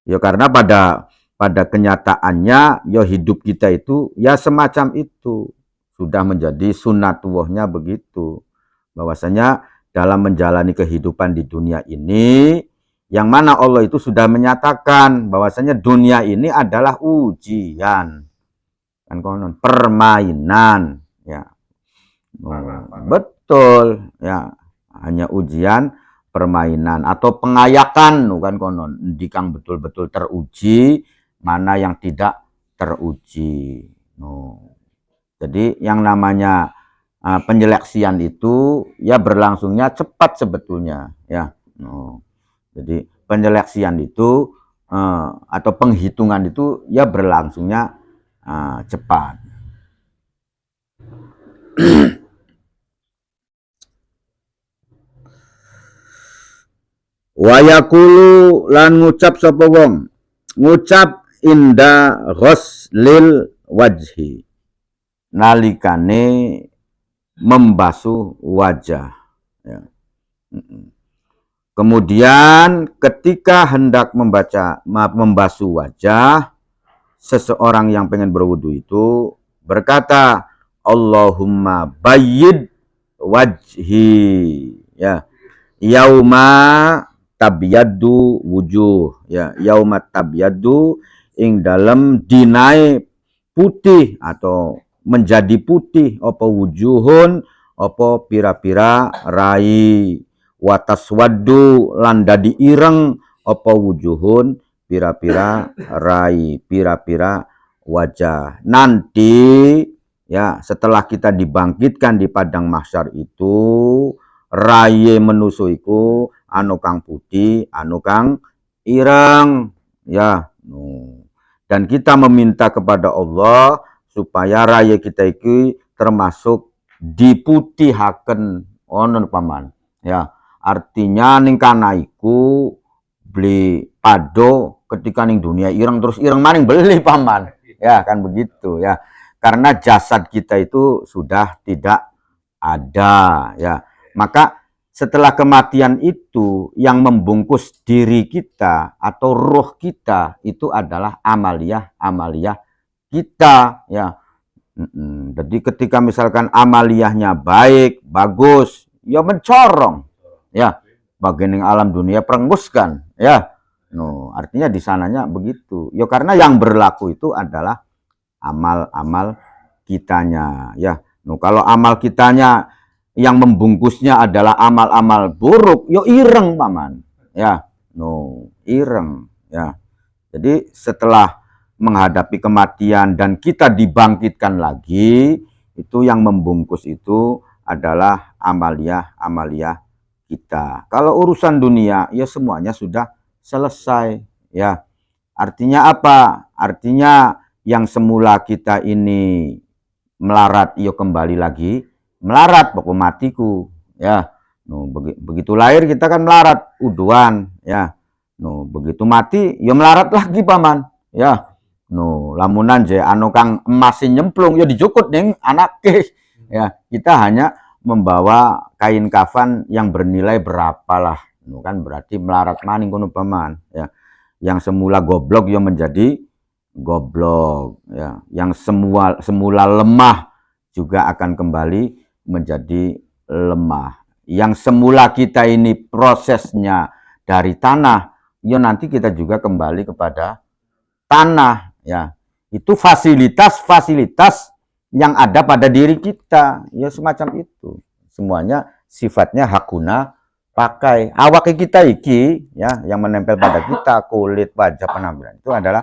Ya karena pada kenyataannya ya hidup kita itu ya semacam itu, sudah menjadi sunatullahnya begitu, bahwasanya dalam menjalani kehidupan di dunia ini yang mana Allah itu sudah menyatakan bahwasanya dunia ini adalah ujian kan konon, permainan ya. Betul ya, hanya ujian permainan atau pengayakan kan konon, dikang betul-betul teruji mana yang tidak teruji. Jadi yang namanya penyeleksian itu ya berlangsungnya cepat sebetulnya ya. Jadi penyeleksian itu atau penghitungan itu ya berlangsungnya cepat. Wayakulu lan ngucap sapa wong, ngucap inda ghuslil wajhi, nalikane membasuh wajah ya. Kemudian ketika hendak membasuh wajah, seseorang yang pengen berwudu itu berkata Allahumma bayyid wajhi ya, yauma tabyaddu wujuh ya, yauma tabyaddu ing dalam dinai putih atau menjadi putih apa wujuhun apa pira-pira rai, wataswaddu lan dadi ireng apa wujuhun pira-pira rai, pira-pira wajah. Nanti ya setelah kita dibangkitkan di padang mahsyar itu raye menusuiku anu kang putih anu kang ireng ya. Dan kita meminta kepada Allah supaya raya kita iki termasuk diputihaken onon paman ya. Artinya ning kana iku beli pado ketika ning dunia ireng terus ireng maning beli paman ya, kan begitu ya, karena jasad kita itu sudah tidak ada ya. Maka setelah kematian itu yang membungkus diri kita atau roh kita itu adalah amaliyah kita ya. Jadi ketika misalkan amaliyahnya baik, bagus, ya mencorong ya, bagian alam dunia perenguskan ya. Artinya di sananya begitu. Ya karena yang berlaku itu adalah amal-amal kitanya ya. Kalau amal kitanya yang membungkusnya adalah amal-amal buruk, yo ireng paman ya. Ireng ya. Jadi setelah menghadapi kematian dan kita dibangkitkan lagi, itu yang membungkus itu adalah amalia kita. Kalau urusan dunia ya semuanya sudah selesai ya. Artinya apa? Artinya yang semula kita ini melarat, yo kembali lagi melarat, pokok matiku ya. No, begitu lahir kita kan melarat, uduan ya. No, begitu mati yo melarat lagi paman ya. No, lamunan je anu kang emasin nyemplung yo dijukut ning anak ya. Kita hanya membawa kain kafan yang bernilai berapa lah. No, kan berarti melarat maning kono paman ya. Yang semula goblok yo menjadi goblok ya. Yang semula lemah juga akan kembali menjadi lemah. Yang semula kita ini prosesnya dari tanah, ya nanti kita juga kembali kepada tanah ya. Itu fasilitas-fasilitas yang ada pada diri kita, ya semacam itu. Semuanya sifatnya hak guna pakai. Awak kita iki ya yang menempel pada kita, kulit, wajah, penampilan itu adalah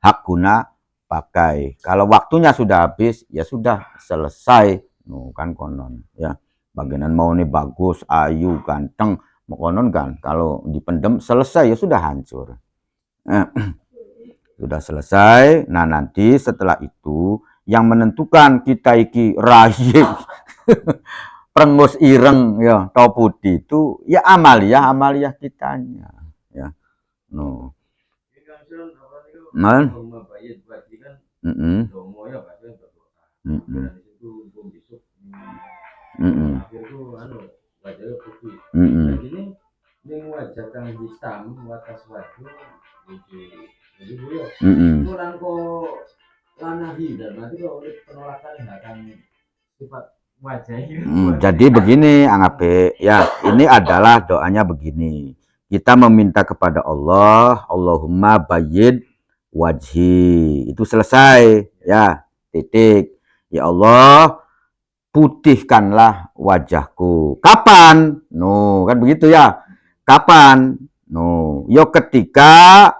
hak guna pakai. Kalau waktunya sudah habis ya sudah selesai. Kan konon ya. Bagian mau nih bagus, ayu, ganteng, konon kan. Kalau dipendem selesai ya sudah hancur. Sudah selesai. Nah nanti setelah itu yang menentukan kita iki rayi prengus ireng ya tau putih itu ya amalia kitanya ya. No. Nah. Jadi begini Angape ya, ini adalah doanya begini. Kita meminta kepada Allah, Allahumma bayyid wajhi. Itu selesai ya, titik. Ya Allah, putihkanlah wajahku. Kapan? No, kan begitu ya. Kapan? No, yo ketika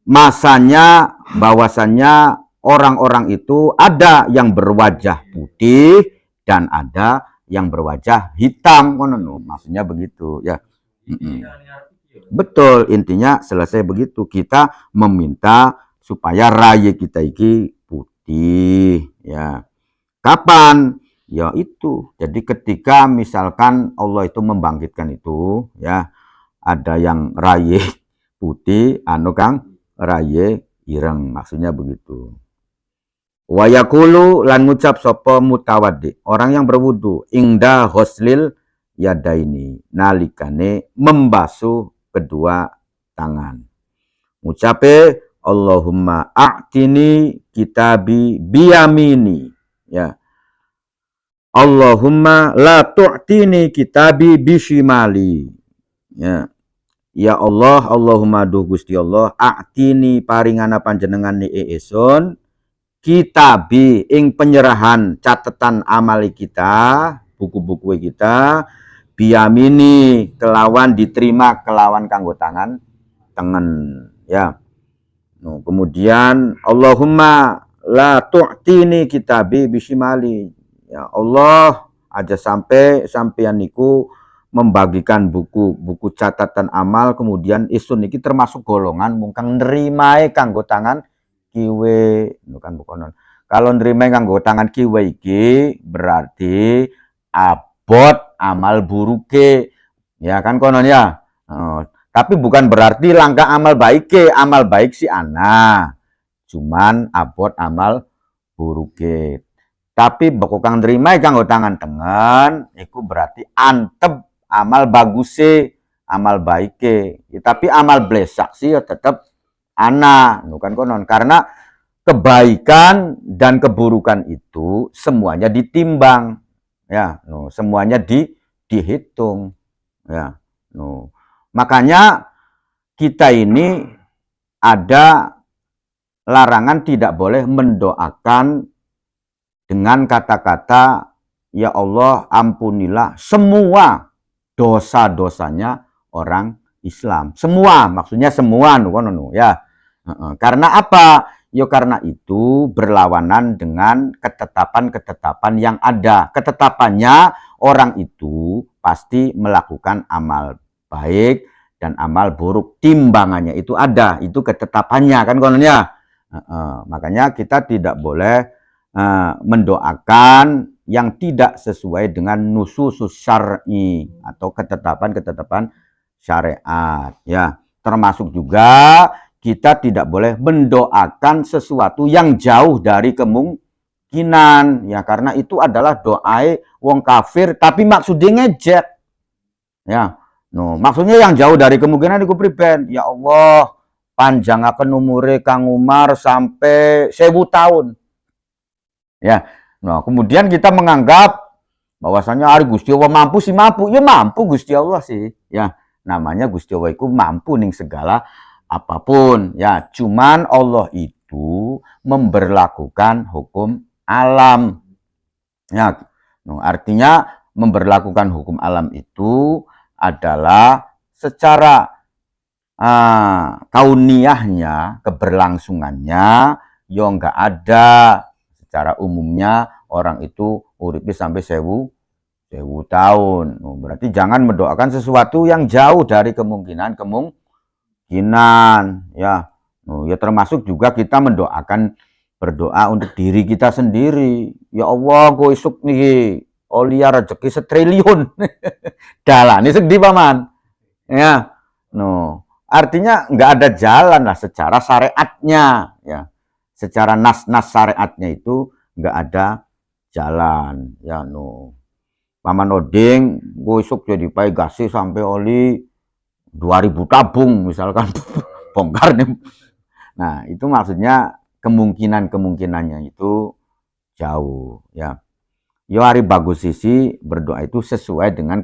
masanya bahwasannya orang-orang itu ada yang berwajah putih dan ada yang berwajah hitam. No, maksudnya begitu ya. Betul, intinya selesai begitu. Kita meminta supaya raya kita iki putih ya. Kapan? Ya itu. Jadi ketika misalkan Allah itu membangkitkan itu ya, ada yang raye putih, anu kang raye ireng, maksudnya begitu. Wa yaqulu lan ngucap sapa mutawaddi, orang yang berwudu, ingda ghuslil yadaini, nalikane membasuh kedua tangan. Ngucape Allahumma a'tini kitabi biyamini ya. Allahumma la tu'tini kitabi bishimali. Ya. Ya Allah, Allahumma duh Gusti Allah, a'tini paringana panjenengan ni esun kitabi ing penyerahan catatan amali kita, buku-buku kita, biyamini kelawan diterima kelawan kanggo tangan tengen ya. No, kemudian Allahumma la tu'tini kitabi bishimali. Ya Allah, aja sampeyan niku membagikan buku catatan amal, kemudian isun niki termasuk golongan mungkang nerimae kanggo tangan kiwe, bukan bukonon. Kalau nerimae kanggo tangan kiwe iki berarti abot amal buruke. Ya kan konon ya. Tapi bukan berarti langkah amal baik si ana. Cuman abot amal buruke. Tapi bakal kang nerima kanggo tangan tengen, itu berarti antep amal baguse, amal baike. Ya, tapi amal blesak sih ya tetap ana, bukan konon. Karena kebaikan dan keburukan itu semuanya ditimbang, ya, no, semuanya dihitung, ya, no. Makanya kita ini ada larangan tidak boleh mendoakan dengan kata-kata ya Allah ampunilah semua dosa-dosanya orang Islam. Semua, maksudnya semua ya. Karena apa? Ya karena itu berlawanan dengan ketetapan-ketetapan yang ada. Ketetapannya orang itu pasti melakukan amal baik dan amal buruk. Timbangannya itu ada, itu ketetapannya kan kononnya. Makanya kita tidak boleh mendoakan yang tidak sesuai dengan nususus syar'i atau ketetapan-ketetapan syariat. Ya, termasuk juga kita tidak boleh mendoakan sesuatu yang jauh dari kemungkinan, ya karena itu adalah doa wong kafir tapi maksudnya ngejek, ya. No, maksudnya yang jauh dari kemungkinan itu priben. Ya Allah, panjangaken umure Kang Umar sampai 1000 tahun. Ya. Nah, kemudian kita menganggap bahwasanya ari Gusti Allah mampu sih mampu. Ya mampu Gusti Allah sih. Ya, namanya Gusti Allah itu mampu ning segala apapun. Ya, cuman Allah itu memberlakukan hukum alam. Ya, no, artinya memberlakukan hukum alam itu adalah secara kauniyahnya, keberlangsungannya, yo nggak ada. Secara umumnya orang itu uripnya sampai 1000 tahun. Berarti jangan mendoakan sesuatu yang jauh dari kemungkinan ya. Ya termasuk juga kita berdoa untuk diri kita sendiri. Ya Allah, gue isuk nih olia rezeki 1 triliun. Dalan ini sedih paman. Ya. No. Artinya nggak ada jalan lah secara syariatnya, ya. Secara nas-nas syariatnya itu nggak ada jalan, ya no. Paman Oding, gosok jadi pai gasi sampai oli 2000 tabung misalkan bongkar nih. Nah itu maksudnya kemungkinannya itu jauh, ya. Yo hari bagus sisi berdoa itu sesuai dengan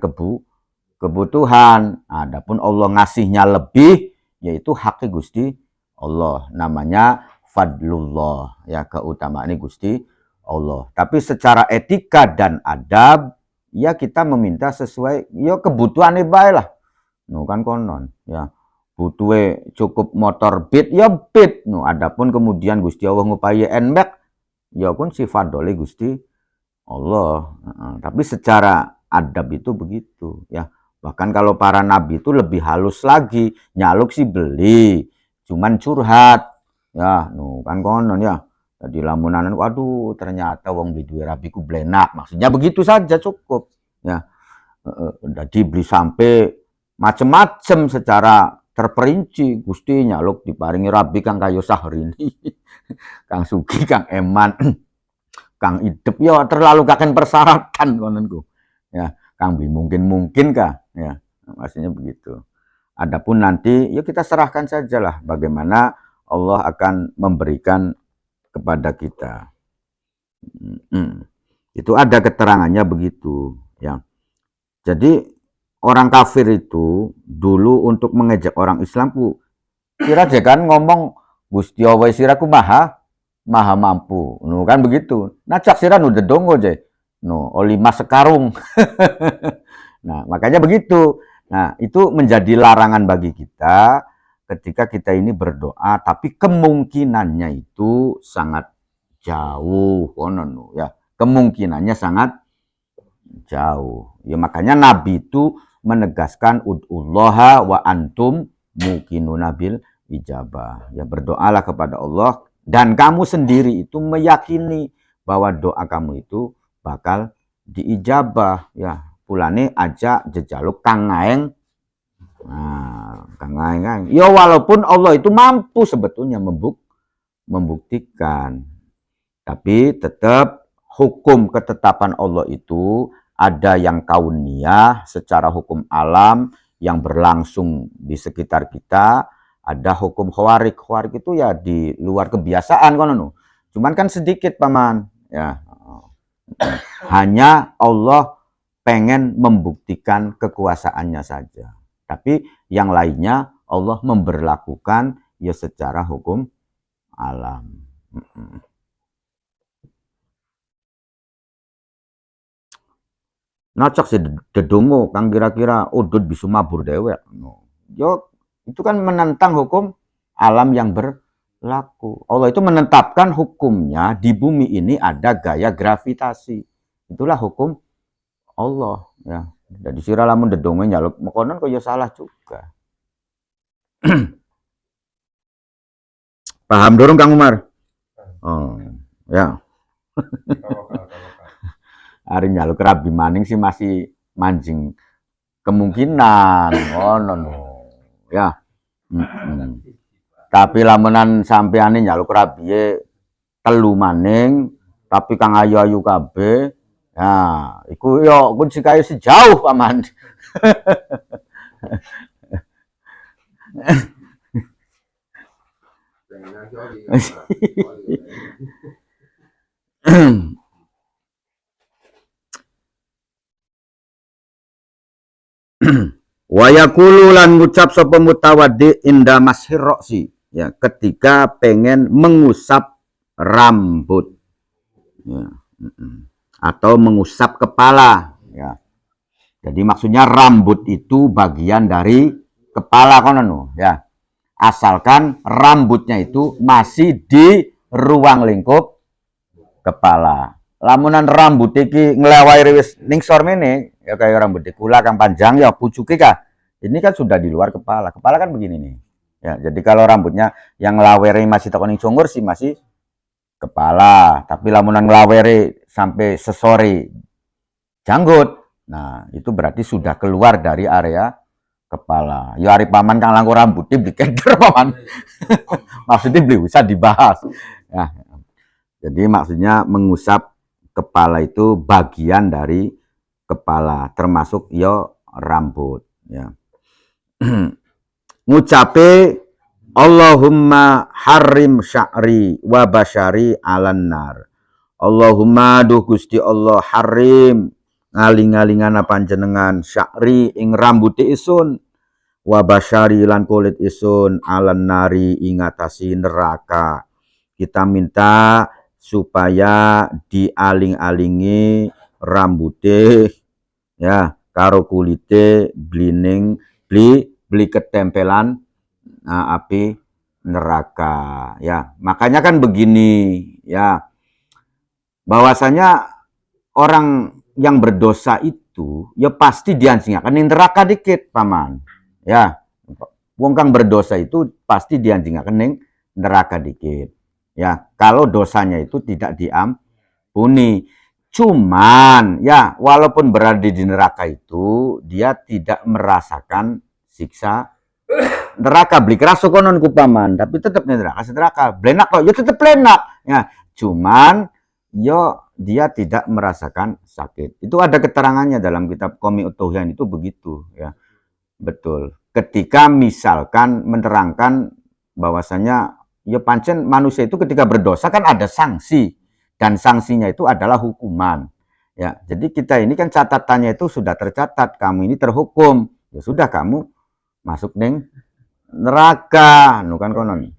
kebutuhan. Adapun Allah ngasihnya lebih, yaitu hak Gusti Allah. Namanya fadlullah, ya keutamaan Gusti Allah. Tapi secara etika dan adab, ya kita meminta sesuai ya kebutuhan bae lah. No kan konon, ya. Butuhe cukup motor beat ya beat. No adapun kemudian Gusti Allah ngupayi NMAX, ya pun sifat dole Gusti Allah. Tapi secara adab itu begitu, ya. Bahkan kalau para nabi itu lebih halus lagi, nyaluk sih beli, cuman curhat, ya, nu kan konon ya. Jadi lamunan, waduh, ternyata wong beli duit rabiku blenak, maksudnya begitu saja cukup, ya. Jadi beli sampai macem-macem secara terperinci, Gusti nyaluk diparingi rabi Kang Kayo Sahrini, Kang Sugi, Kang Eman, Kang Idep, ya terlalu kakek persyaratan kononku, ya. Kang Bi mungkin kah? Ya, maksudnya begitu. Adapun nanti, ya kita serahkan sajalah bagaimana Allah akan memberikan kepada kita. Itu ada keterangannya begitu, ya. Jadi orang kafir itu dulu untuk mengejek orang Islam kira kan ngomong Gusti Allah siraku maha mampu, nu kan begitu. Nah cak siran udah dongo je, nu oli mas sekarung. Nah, makanya begitu. Nah, itu menjadi larangan bagi kita ketika kita ini berdoa, tapi kemungkinannya itu sangat jauh, konon ya. Kemungkinannya sangat jauh. Ya makanya Nabi itu menegaskan ud'ullaha wa antum muqinuna bil ijabah. Ya berdoalah kepada Allah dan kamu sendiri itu meyakini bahwa doa kamu itu bakal diijabah, ya. Pulane aja jejaluk Kang Ngaeng. Nah, Kang Ngaeng. Ya walaupun Allah itu mampu sebetulnya membuktikan. Tapi tetap hukum ketetapan Allah itu ada yang kauniyah secara hukum alam yang berlangsung di sekitar kita, ada hukum khawarik. Khawarik itu ya di luar kebiasaan kono. Cuman kan sedikit paman, ya. Hanya Allah pengen membuktikan kekuasaannya saja. Tapi yang lainnya Allah memberlakukan ya secara hukum alam. Nacak sih dedongo kang kira-kira udud bisa mabur dewek. Yo itu kan menentang hukum alam yang laku. Allah itu menetapkan hukumnya di bumi ini ada gaya gravitasi. Itulah hukum Allah ya. Jadi sira lamun dedonge nyaluk mekonon kok ya salah juga. Paham dorong Kang Umar? Oh, ya. Hari nyaluk Rabi maning sih masih mancing kemungkinan. Oh, no. Ya. Tapi lamunan sampeane nyaluk Rabi telu maning tapi Kang ayu-ayu kabeh. Nah, iku yo kun sikae sejauh paman. Wa yaqulu lan ngucap sapa mutawaddi inda mashir roksi ya ketika pengen mengusap rambut ya. Atau mengusap kepala ya. Jadi maksudnya rambut itu bagian dari kepala kono ya. Asalkan rambutnya itu masih di ruang lingkup kepala. Lamunan rambut iki ngelewai wis ningsor mene ya kayak rambut kula kang panjang ya pucuke kah. Ini kan sudah di luar kepala. Kepala kan begini nih. Ya, jadi kalau rambutnya yang ngelawere masih tekoning sunggur sih masih kepala, tapi lamunan ngelawere sampai sesore janggut. Nah, itu berarti sudah keluar dari area kepala. Ya hari paman kang langkung rambutnya beli keder paman. Maksudnya beli usah dibahas. Ya. Jadi maksudnya mengusap kepala itu bagian dari kepala, termasuk yo rambut. Ya. Ngucape Allahumma harim sya'ri wa basyari alan nar. Allahumma duh Gusti Allah harim ngaling-alingana panjenengan sya'ri ing rambuté isun wa basyari lan kulit isun alan nari ing atasi neraka. Kita minta supaya dialing-alingi rambutnya ya karo kulite blining bli ketempelan api neraka ya. Makanya kan begini ya, bahwasanya orang yang berdosa itu ya pasti dianjingkan ning neraka dikit paman ya. Wong kang berdosa itu pasti dianjingkan ning neraka dikit ya, kalau dosanya itu tidak diampuni. Cuman ya walaupun berada di neraka itu dia tidak merasakan siksa neraka. Beli keras konon ku paman, tapi tetap neraka blenak kok ya tetap blenak ya, cuman yo dia tidak merasakan sakit. Itu ada keterangannya dalam kitab Qomi Utuhyan itu begitu ya. Betul. Ketika misalkan menerangkan bahwasanya ya pancen manusia itu ketika berdosa kan ada sanksi, dan sanksinya itu adalah hukuman. Ya, jadi kita ini kan catatannya itu sudah tercatat, kamu ini terhukum. Ya sudah kamu masuk neng neraka, kan konon.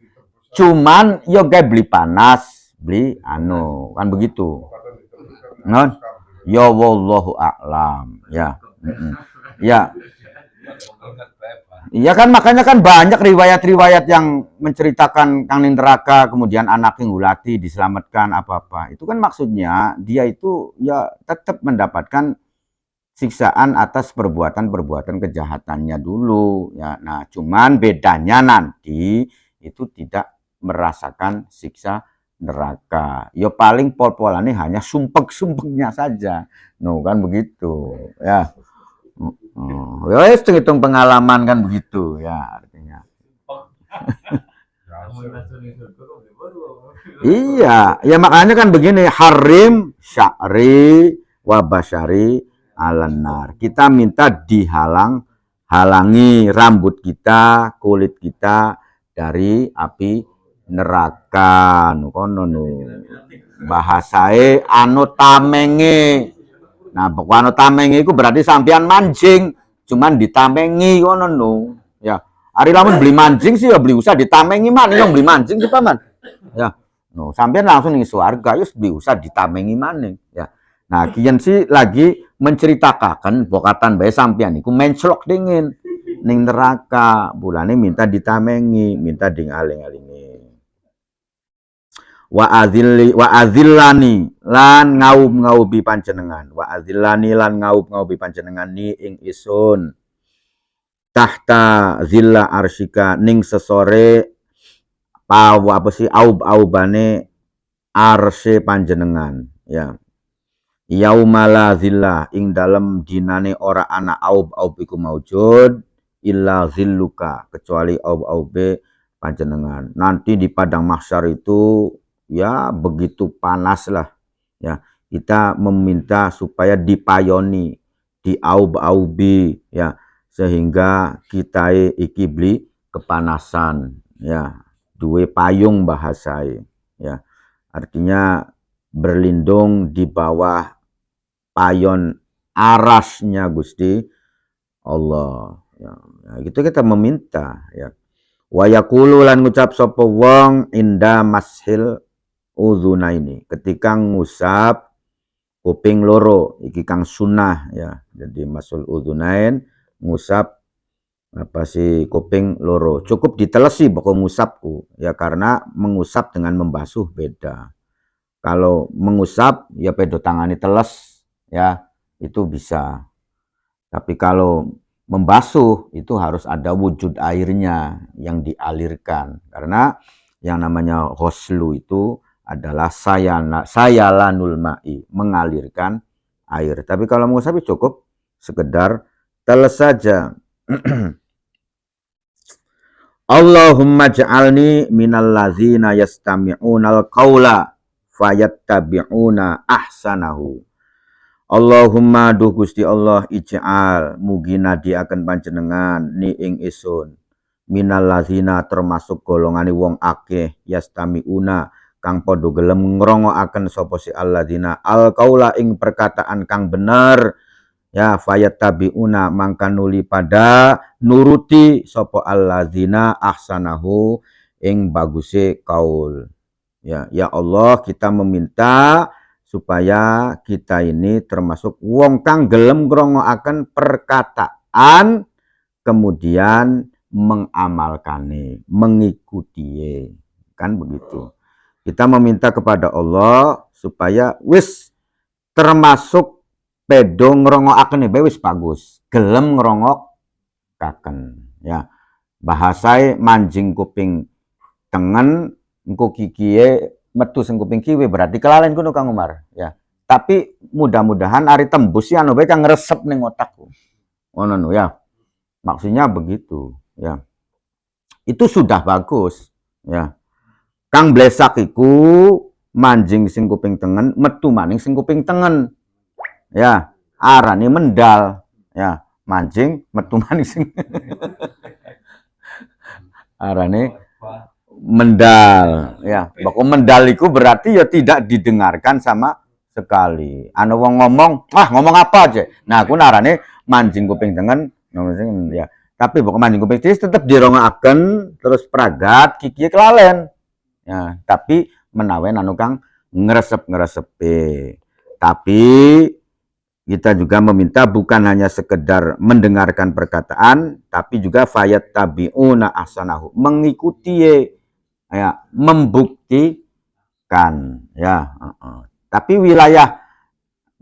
Cuman yo kayak beli panas, beli kan begitu. Non? Ya wallahu a'lam. Ya. Ya. Iya kan, makanya kan banyak riwayat-riwayat yang menceritakan kang ning neraka kemudian anak yang ngulati diselamatkan apa-apa. Itu kan maksudnya dia itu ya tetap mendapatkan siksaan atas perbuatan-perbuatan kejahatannya dulu ya. Nah, cuman bedanya nanti itu tidak merasakan siksa neraka. Ya paling pol-polannya hanya sumpek-sumpeknya saja. Kan begitu ya. Ya hitung pengalaman kan begitu ya artinya. Iya, ya makanya kan begini, harim sya'ri wa basyari alanar. Kita minta halangi rambut kita, kulit kita dari api neraka. Kono bahasae anu tamenge. Nah, pokoknya tamenge itu berarti sampean mancing, cuman ditamengi kono ya. Ari lamun beli mancing sih ya beli usah ditamengi mana yang beli mancing sih paman. Ya. Sampean langsung ning swarga yus beli usah ditamengi maning ya. Nah, kian sih lagi menceritakan pokatan bae sampean iku menclok dingin ning neraka, bulane minta ditamengi, minta ding aling-alingi. wa adzillani lan ngaup-ngaupi panjenengan, wa adzillani lan ngaup-ngaupi panjenengan ni ing isun tahta zilla arsika ning sesore apa sih aub-aubane arse panjenengan, ya. Yaumala zilla ing dalem dinane ora ana aub-aub iku maujud illa zilluka kecuali aub-aube panjenengan. Nanti di padang mahsyar itu ya begitu panas lah, ya. Kita meminta supaya dipayoni, diaub-aubi, ya, sehingga kita iki beli kepanasan, ya. Duwe payung bahasai, ya. Artinya berlindung di bawah payon arasnya Gusti Allah, ya. Nah, gitu kita meminta, ya. Wa yaqulu lan ngucap sapa wong inda mashil udzunaini ketika ngusap kuping loro iki kang sunnah, ya. Jadi masul udzunain ngusap apa sih kuping loro cukup ditelesi pokok ngusapku, ya, karena mengusap dengan membasuh beda. Kalau mengusap ya pedo tangani teles, ya, itu bisa. Tapi kalau membasuh itu harus ada wujud airnya yang dialirkan, karena yang namanya ghuslu itu adalah sayalanul ma'i, mengalirkan air. Tapi kalau mengusap cukup sekedar teles saja. Allahumma ja'alni minal ladzina yastami'unal qaula fayattabi'una ahsanahu. Allahumma duh Gusti Allah ij'al mugi nadiaken panjenengan ni ing isun minal ladzina termasuk golongane wong akeh yastami'una kang padha gelem ngrungokaken sapa si alladzina al qaula ing perkataan kang bener, ya, fayattabi'una mangka nuli pada nuruti sapa alladzina ahsanahu ing baguse kaul. Ya, ya Allah, kita meminta supaya kita ini termasuk wong kang gelem ngrungokaken perkataan kemudian mengamalkane, mengikuti, kan begitu. Kita meminta kepada Allah supaya wis termasuk pedo ngrungokaken wis bagus, gelem ngrungokaken, ya. Bahasai manjing kuping tengen engko kikie metu sing kuping kiwe berarti kelalen kuno Kang Umar, ya. Tapi mudah-mudahan ari tembus ya anu bae kang ngresep ning otakku. Ngono no, ya. Maksudnya begitu, ya. Itu sudah bagus, ya. Kang blesak iku manjing sing kuping tengen metu maning sing kuping tengen. Ya, arane mendal, ya, mancing metu maning sing arane mendal, ya. Pokok mendal itu berarti ya tidak didengarkan sama sekali. Ana wong ngomong, ngomong apa aja. Nah, aku arane mancing kuping tengen, ya. Tapi pokok mancing kuping tetap dirongokaken terus pragat kiki kelalen. Ya, tapi menawen anu kang ngresep-ngresepe. Tapi kita juga meminta bukan hanya sekedar mendengarkan perkataan, tapi juga fayattabi'una ahsanahu, mengikuti, ya, membuktikan, ya. Tapi wilayah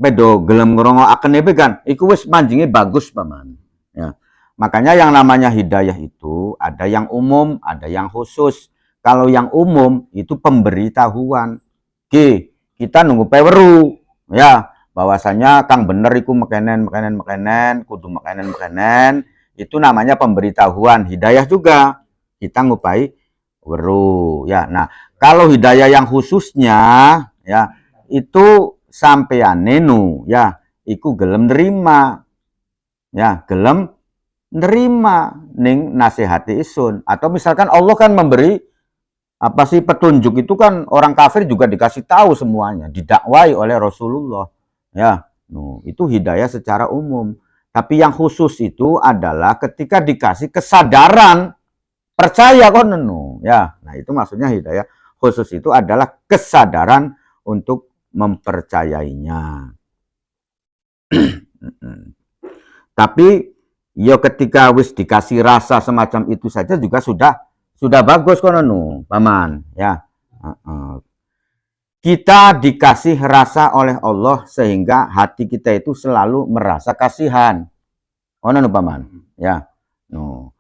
pedo gelem ngrungokaken kan iku wis manjinge bagus paman, ya. Makanya yang namanya hidayah itu ada yang umum, ada yang khusus. Kalau yang umum itu pemberitahuan. Kita nunggu peweru, ya. Bahwasanya kang bener iku mekenen kudu mekenen itu namanya pemberitahuan. Hidayah juga kita ngupai weru, ya. Nah, kalau hidayah yang khususnya, ya, itu sampean nenu, ya, iku gelem nerima, ya, gelem nerima ning nasihati isun. Atau misalkan Allah kan memberi apa sih petunjuk itu kan orang kafir juga dikasih tahu semuanya, didakwai oleh Rasulullah. Ya, itu hidayah secara umum. Tapi yang khusus itu adalah ketika dikasih kesadaran percaya kok ya. Nah, itu maksudnya hidayah khusus itu adalah kesadaran untuk mempercayainya. Tapi yo ketika wis dikasih rasa semacam itu saja juga sudah bagus kok paman, ya. kita dikasih rasa oleh Allah sehingga hati kita itu selalu merasa kasihan. Ono paman, ya. No.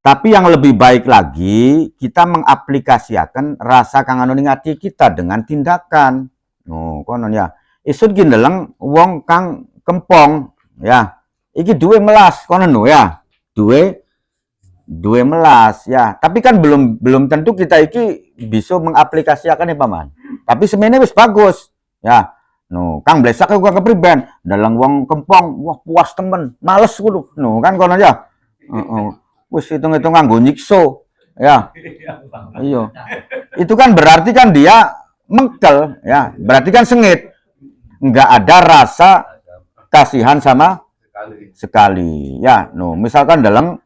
Tapi yang lebih baik lagi, kita mengaplikasikan rasa kang anu ning ati kita dengan tindakan. No, konon ya. Isut gindeleng wong kang kempong, ya. Iki duwe melas, konon no ya. Duwe melas, ya. Tapi kan belum tentu kita iki bisa mengaplikasikan ya paman. Tapi semene wis bagus, ya. No, kang blesak aku kepriben, dalang wong kempong, wah puas temen, males kudu. No, kan konon ya. Wis hitung-hitung nganggo nyikso, ya. Iya. Itu kan berarti kan dia mengkel, ya. Berarti kan sengit. Enggak ada rasa kasihan sama sekali. Ya, no. Misalkan dalam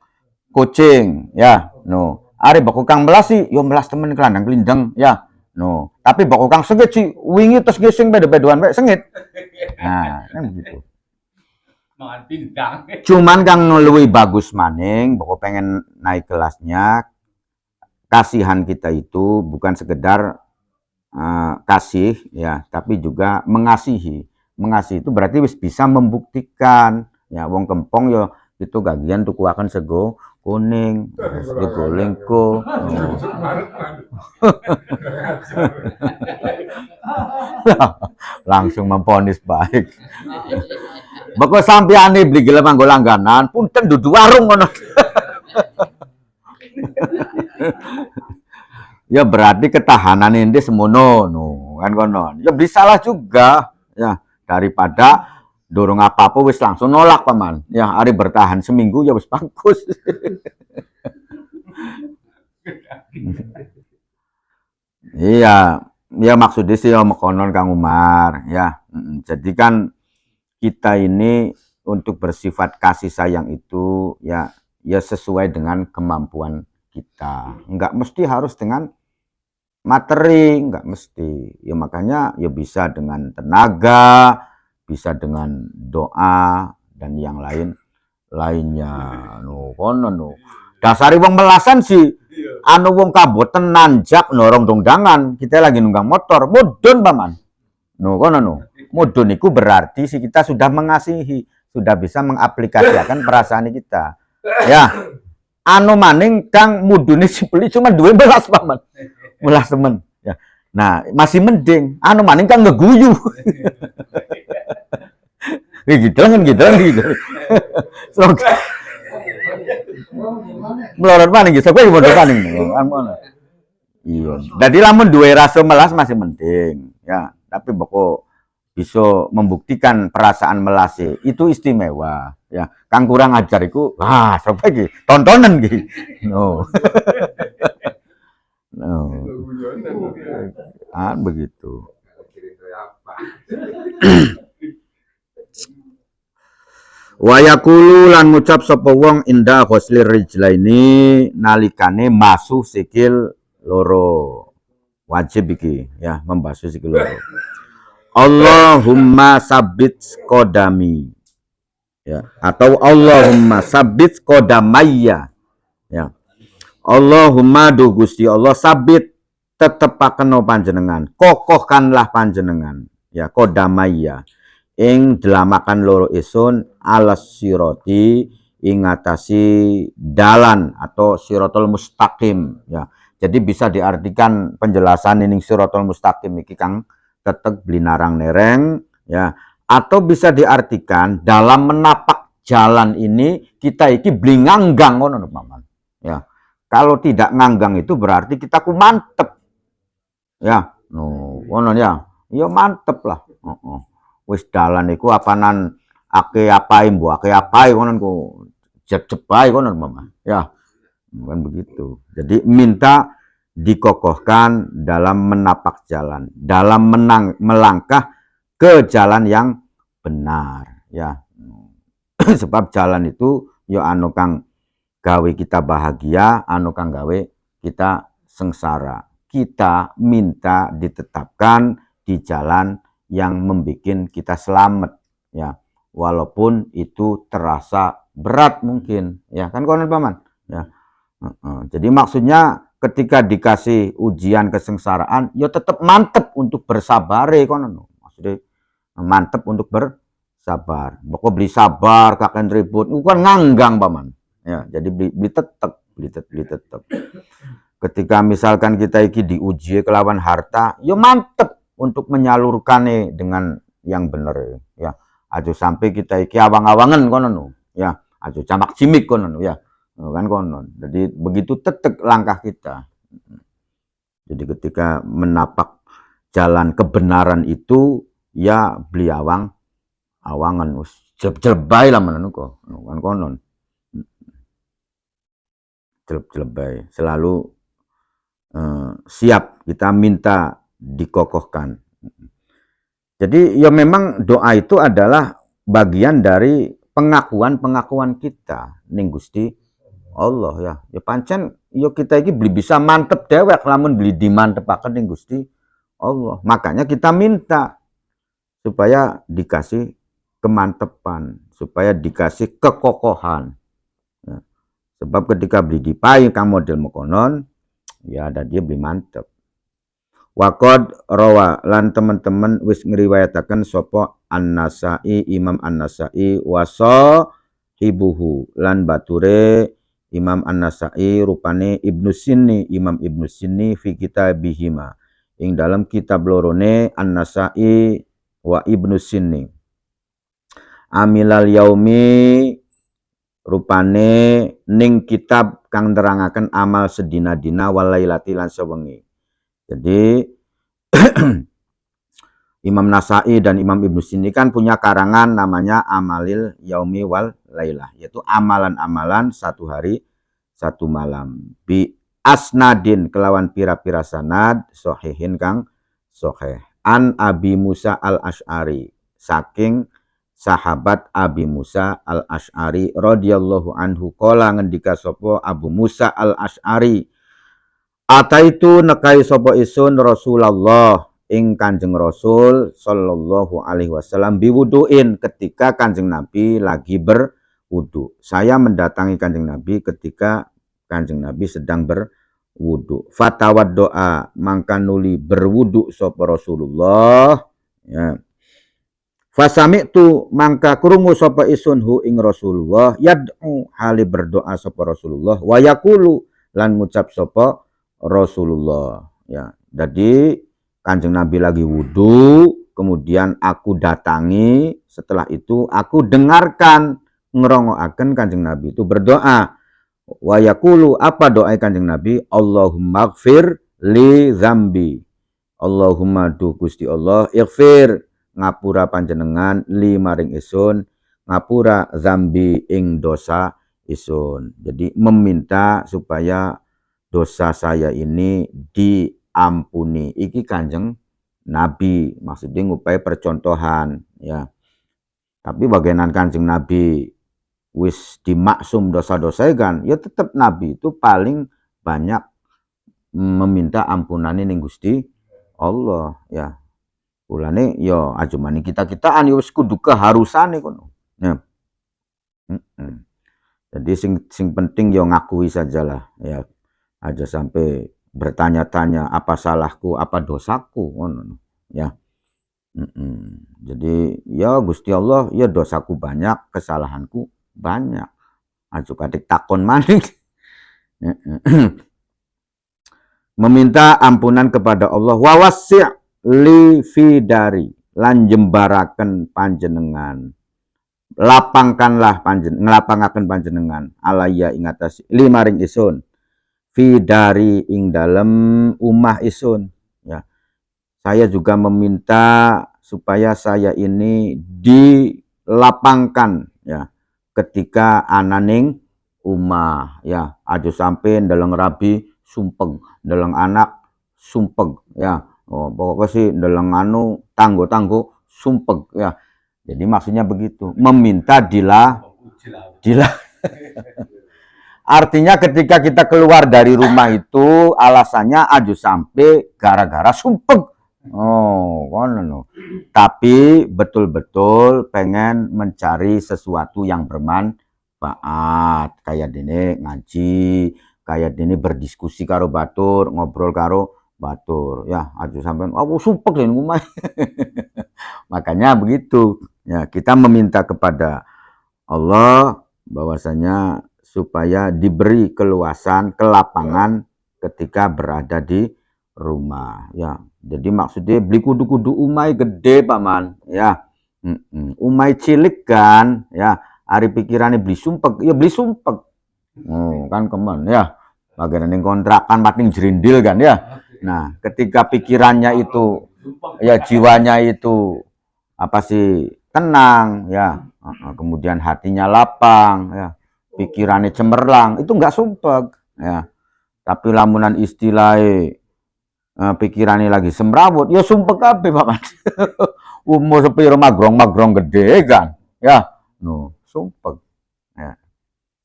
kucing, ya. No. Ari baku kang melas sih, yo melas temen kelandang kelindeng, ya. No. Tapi baku kang sengit sih, wingi terus gesing beda-bedaan bae sengit. Nah, kan begitu. Cuman kang luwih bagus maning, pokok pengen naik kelasnya, kasihan kita itu bukan sekedar kasih ya, tapi juga mengasihi. Mengasihi itu berarti bisa membuktikan ya, wong kempong yo itu gagian tuku akan sego kuning, sego lengko. Langsung memponis baik. Bako sampeane beli gila manggo langganan, punten dudu warung ngono. Ya berarti ketahanan ini semono, no, kan konon. Ya bisalah juga, ya daripada dorong apa-apa wis langsung nolak paman. Ya hari bertahan seminggu ya wis bagus. Iya, ya maksudnya sih ya konon Kang Umar, ya. Jadi kan kita ini untuk bersifat kasih sayang itu ya sesuai dengan kemampuan kita. Enggak mesti harus dengan materi, enggak mesti. Ya makanya ya bisa dengan tenaga, bisa dengan doa dan yang lainnya. No, kono no. Dasari wong melasan sih anu wong kaboten nanjak norong dongdangan, kita lagi nunggang motor, mudun paman. No, kono no. Mudun itu berarti sih kita sudah mengasihi, sudah bisa mengaplikasikan perasaan kita. Ya, anu maning kang mudune sipeli cuma 12 paman. Melas temen. Ya. Nah, masih mending. Anu maning kang ngeguyu. Gitu kan gitu. Melorot maning gitu, kowe bodoh maning. Iya. Jadi lamun duwe rasa melas masih mending, ya. Tapi pokok bisa membuktikan perasaan melase itu istimewa ya. Kang kurang ajar iku sapa iki tontonan iki no. No. Begitu. Wayakulu lan ngucap sapa wong inda ghuslir rijlaini nalikane masuh sikil loro. Wajib iki ya membasuh sikil loro. Allahumma sabit kodami ya, atau Allahumma sabit kodamayya ya. Allahumma du Gusti Allah sabit tetepakeno panjenengan, kokohkanlah panjenengan ya kodamayya ing delamakan loro isun alas siroti ing atasi dalan atau sirotol mustaqim ya. Jadi bisa diartikan penjelasan ini sirotol mustaqim iki Kang tetap beli narang nereng ya, atau bisa diartikan dalam menapak jalan ini kita iki beli nganggang ngono paman ya. Kalau tidak nganggang itu berarti kita ku mantep ya, no ngono ya, ya mantep lah. Wis dalan iku apanan ake apai mbo ake apai ngono ku jeb-jebai ngono paman ya, bukan begitu. Jadi minta dikokohkan dalam menapak jalan, dalam melangkah ke jalan yang benar ya. Sebab jalan itu ya anu kang gawe kita bahagia, anu kang gawe kita sengsara. Kita minta ditetapkan di jalan yang membuat kita selamat ya, walaupun itu terasa berat mungkin ya kan konon paman ya. Jadi maksudnya ketika dikasih ujian kesengsaraan, ya tetap mantep untuk bersabar kono. Maksudnya mantep untuk bersabar. Pokok beli sabar, kakek ribut, itu kan nganggang paman. Ya, jadi beli tetep. Ketika misalkan kita iki diuji kelawan harta, ya mantep untuk menyalurkan dengan yang bener ya. Aja sampai kita iki awang-awangan kono ya, aja camak cimik kono ya. Kan konon. Jadi begitu tetek langkah kita. Jadi ketika menapak jalan kebenaran itu ya beli awangan jeleb-jelebai lah menan kok. Kan konon. Jeleb-jelebai. Selalu siap kita minta dikokohkan. Jadi ya memang doa itu adalah bagian dari pengakuan kita ning Gusti Allah ya. Ya pancen yo kita iki beli bisa mantep dewek lamun beli dimantepaken ning Gusti Allah. Makanya kita minta supaya dikasih kemantepan, supaya dikasih kekokohan. Ya. Sebab ketika beli dipai kang model mekonon, ya ada dia beli mantep. Waqad rawa lan teman-teman wis ngriwayataken sapa An-Nasa'i Imam An-Nasa'i wasa hibuhu lan bature Imam An-Nasa'i rupane Ibnu Sinni Imam Ibnu Sinni fi kitabihima ing dalam kitab lorone An-Nasa'i wa Ibnu Sinni amilal yaumi rupane ning kitab kang nerangaken amal sedina-dina walailati lan sewengi. Jadi Imam Nasa'i dan Imam Ibnu Sini kan punya karangan namanya Amalil Yaumi wal Lailah, yaitu amalan-amalan satu hari satu malam. Bi asnadin kelawan pira-pira sanad sahihin kang sahih. An Abi Musa al-Asy'ari saking sahabat Abi Musa al-Asy'ari radhiyallahu anhu qala ngendika sapa Abu Musa al-Asy'ari Ataitu nekai sapa isun Rasulullah ing Kanjeng Rasul sallallahu alaihi wasallam biwuduin ketika Kanjeng Nabi lagi berwudu. Saya mendatangi Kanjeng Nabi ketika Kanjeng Nabi sedang berwudu. Fatawad doa mangka nuli berwudu sapa Rasulullah ya. Fasami'tu mangka krungu sapa isun hu ing Rasulullah yad'u hali berdoa sapa Rasulullah wa yaqulu lan ngucap sapa Rasulullah ya. Jadi Kanjeng Nabi lagi wudu, kemudian aku datangi, setelah itu aku dengarkan ngerongoaken Kanjeng Nabi itu berdoa. Wa yaqulu apa doa Kanjeng Nabi? Allahumma ighfir li dzambi. Allahumma du Gusti Allah ighfir ngapura panjenengan li maring isun ngapura dzambi ing dosa isun. Jadi meminta supaya dosa saya ini diampuni. Iki Kanjeng Nabi, maksudnya ngupai percontohan ya. Tapi bagaimana Kanjeng Nabi wis dimaksum dosa-dosa kan, ya tetap Nabi itu paling banyak meminta ampunan ning Gusti Allah ya. Ulane ya ajumani kita-kitaan ya wis kudu keharusane kono. Ya. Jadi sing penting ya ngakui sajalah ya. Aja sampai bertanya-tanya apa salahku, apa dosaku, ya. Jadi ya Gusti Allah, ya dosaku banyak, kesalahanku banyak. Aja katik takon maning. Meminta ampunan kepada Allah wa wasi' li fidari lan jembaraken panjenengan. Lapangkanlah ngelapangaken panjenengan alaya ing atas limaring isun. Fi dari ing dalem umah isun ya. Saya juga meminta supaya saya ini dilapangkan ya ketika ananing umah ya. Aja sampai ndeleng rabi sumpeg, ndeleng anak sumpeg ya. Oh, pokoknya sih ndeleng anu tanggo-tanggo sumpeg ya. Jadi maksudnya begitu, meminta dila Artinya ketika kita keluar dari rumah itu alasannya aja sampai gara-gara sumpeg. Oh, kono. Tapi betul-betul pengen mencari sesuatu yang bermanfaat. Kayak dene ngaji, kayak ini berdiskusi karo batur, ngobrol karo batur. Ya, aja sampean aku sumpek den umay. Makanya begitu. Ya, kita meminta kepada Allah bahwasanya supaya diberi keluasan, kelapangan ketika berada di rumah. Ya, jadi maksudnya beli kudu-kudu umay gede paman. Ya, umay cilik kan. Ya, hari pikirannya beli sumpek, ya beli sumpek. Oh, kan kemen ya. Bagian yang kontrakan pating jerindil kan ya. Nah, ketika pikirannya itu, ya jiwanya itu apa sih tenang ya, kemudian hatinya lapang ya, pikirannya cemerlang, itu enggak sumpek ya. Tapi lamunan istilahnya pikirannya lagi semrawut, ya sumpek kabeh Pak. Umur sepiro magrong-magrong gede kan ya, no sumpek ya.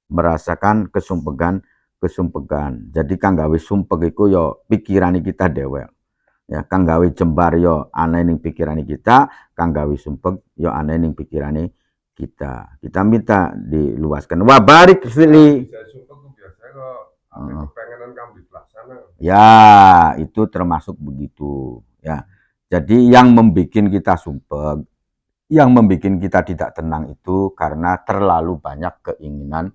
Merasakan kesumpegan. Jadi kang gawe sumpek iku ya pikirane kita dewek. Ya kang gawe jembar yo aneh ning pikirane kita, kang gawe sumpek yo aneh ning pikirane kita. Kita minta diluaskan. Wa barik fili. Ya, itu termasuk begitu ya. Jadi yang membuat kita sumpek, yang membuat kita tidak tenang itu karena terlalu banyak keinginan.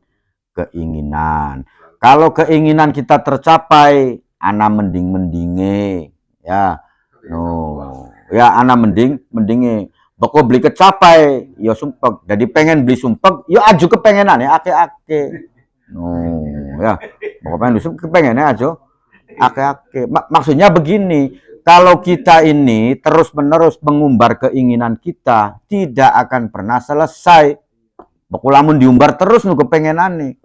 Kalau keinginan kita tercapai, ana mendinge ya. No. Ya ana mendinge. Pokok beli kecapai, ya sumpek. Jadi pengen beli sumpek, ya aju kepengenan ya ake-ake. No, ya. Pokok pengen beli sumpek kepengennya aja ake-ake. Maksudnya begini, kalau kita ini terus-menerus mengumbar keinginan kita, tidak akan pernah selesai. Pokok lamun diumbar terus nu kepengenane.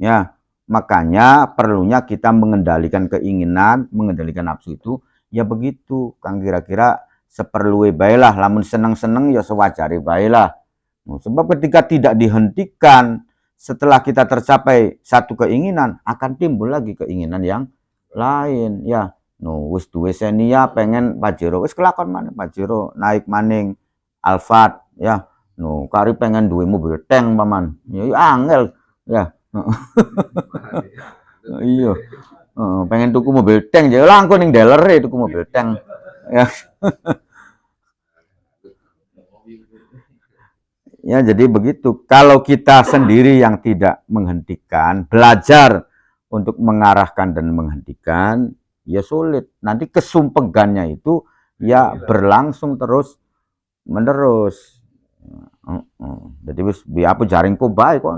Ya, makanya perlunya kita mengendalikan keinginan, mengendalikan nafsu itu ya begitu. Kang kira-kira seperluwe bae lah, lamun seneng-seneng ya sewajare bae lah. Sebab ketika tidak dihentikan setelah kita tercapai satu keinginan, akan timbul lagi keinginan yang lain ya. Wis duwe senia pengen Pajero, wis kelakon maneh Pajero, naik maning Alphard ya. Kari pengen duwe mobil tank paman. Ya angel ya. Iya. Pengen tuku mobil tank ya langkung ning dealer tuku mobil tank. Ya. Ya, jadi begitu. Kalau kita sendiri yang tidak menghentikan, belajar untuk mengarahkan dan menghentikan, ya sulit. Nanti kesumpegannya itu ya berlangsung terus menerus. Jadi wis apa jaringku baik kok.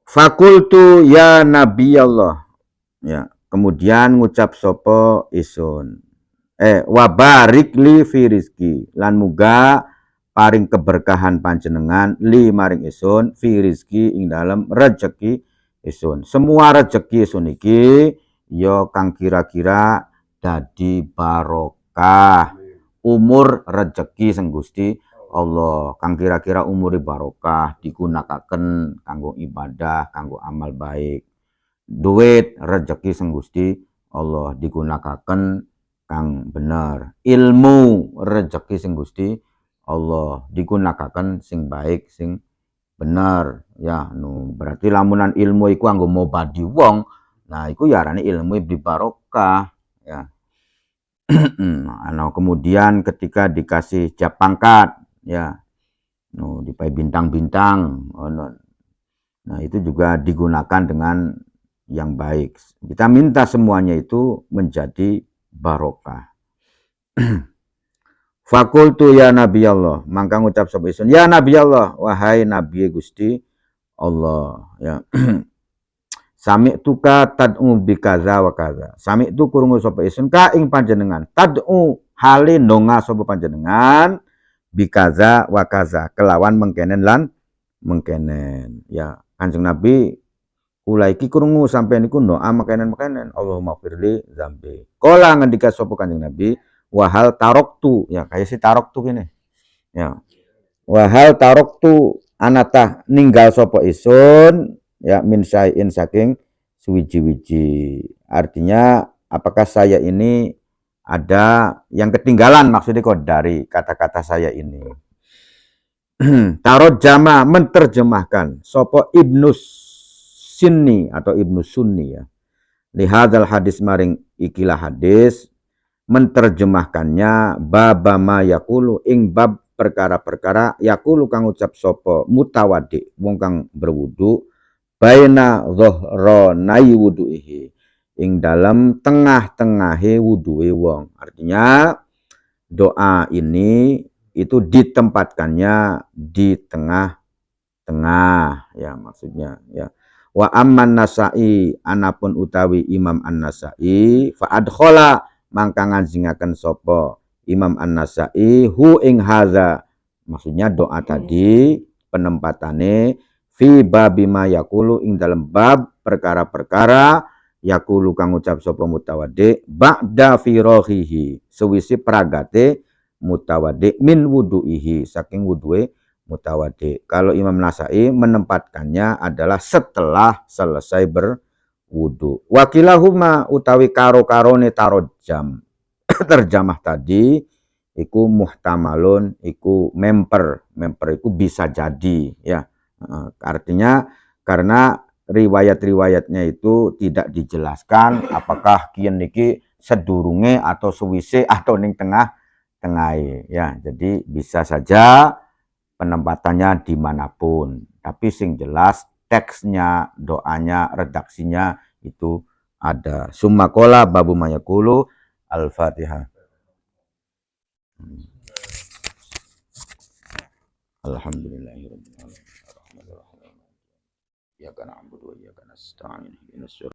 Fakultu ya Nabi Allah. Ya, kemudian ngucap sopo isun. Wabarik li fi rizki. Lan muga paring keberkahan panjenengan li maring isun fi rizki ing dalam rezeki isun. Semua rezeki isun iki yo kang kira-kira dadi barokah. Umur rezeki sing Gusti Allah kang kira-kira umuri barokah digunakaken kanggo ibadah, kanggo amal baik. Duit rezeki sing Gusti Allah digunakaken kang bener. Ilmu rezeki sing Gusti Allah digunakaken sing baik, sing bener. Ya, berarti lamunan ilmu iku anggo mobadi wong, nah iku ya arane ilmu ibli barokah ya. Kemudian ketika dikasih jab pangkat ya, dipai bintang-bintang, nah itu juga digunakan dengan yang baik. Kita minta semuanya itu menjadi barokah. Fakultu ya Nabi Allah, mangka ngucap sapa isun, ya Nabi Allah, wahai Nabi Gusti Allah ya. Sami tuka tad'u bi kaza wa kaza. Sami tu krungu sapa isun ka ing panjenengan. Tad'u hale ndonga sapa panjenengan bi kaza wa kaza kelawan mengkenen lan mengkenen. Ya, Kanjeng Nabi kula iki krungu sampeyan iku doa mekenen-mekenen Allahumma firli zambi. Kala ngendika sapa Kanjeng Nabi, wahal taroktu ya kayak si taroktu gini. Ya. Wahal taroktu anata ninggal sapa isun ya min syai'in saking suwiji-wiji. Artinya apakah saya ini ada yang ketinggalan, maksudnya kok dari kata-kata saya ini. Tarot jama menterjemahkan sopo Ibnu Sunni atau Ibnu Sunni ya. Lihadal hadis maring ikilah hadis menterjemahkannya babama yakulu ing bab perkara-perkara yakulu kang ucap sopo mutawadi wong kang berwudu baina dhahranai wudu'ihi ing dalam tengah-tengahe wudu'e wong. Artinya doa ini itu ditempatkannya di tengah-tengah ya maksudnya ya. Wa amman Nasa'i anapun utawi Imam An-Nasa'i fa adkhala mangka nganjingaken sapa Imam An-Nasa'i hu ing hadza maksudnya doa tadi penempatane fi babima yakulu ing dalam bab perkara-perkara yakulu kang ucap sapa mutawaddi ba'da firaghihi sewisi pragate mutawaddi min wudu'ihi saking wudu'e mutawaddi. Kalau Imam Nasa'i menempatkannya adalah setelah selesai berwudu. Wakilahuma utawi karo-karone tarojam terjamah tadi iku muhtamalun iku memper iku bisa jadi ya. Artinya karena riwayat-riwayatnya itu tidak dijelaskan apakah kian niki sedurunge atau suwise atau ning tengah ya. Jadi bisa saja penempatannya dimanapun. Tapi sing jelas teksnya, doanya, redaksinya itu ada. Summa qala babu mayakulu al-Fatihah. Alhamdulillahirabbil alamin. Iyyaka na'budu wa iyyaka nasta'in.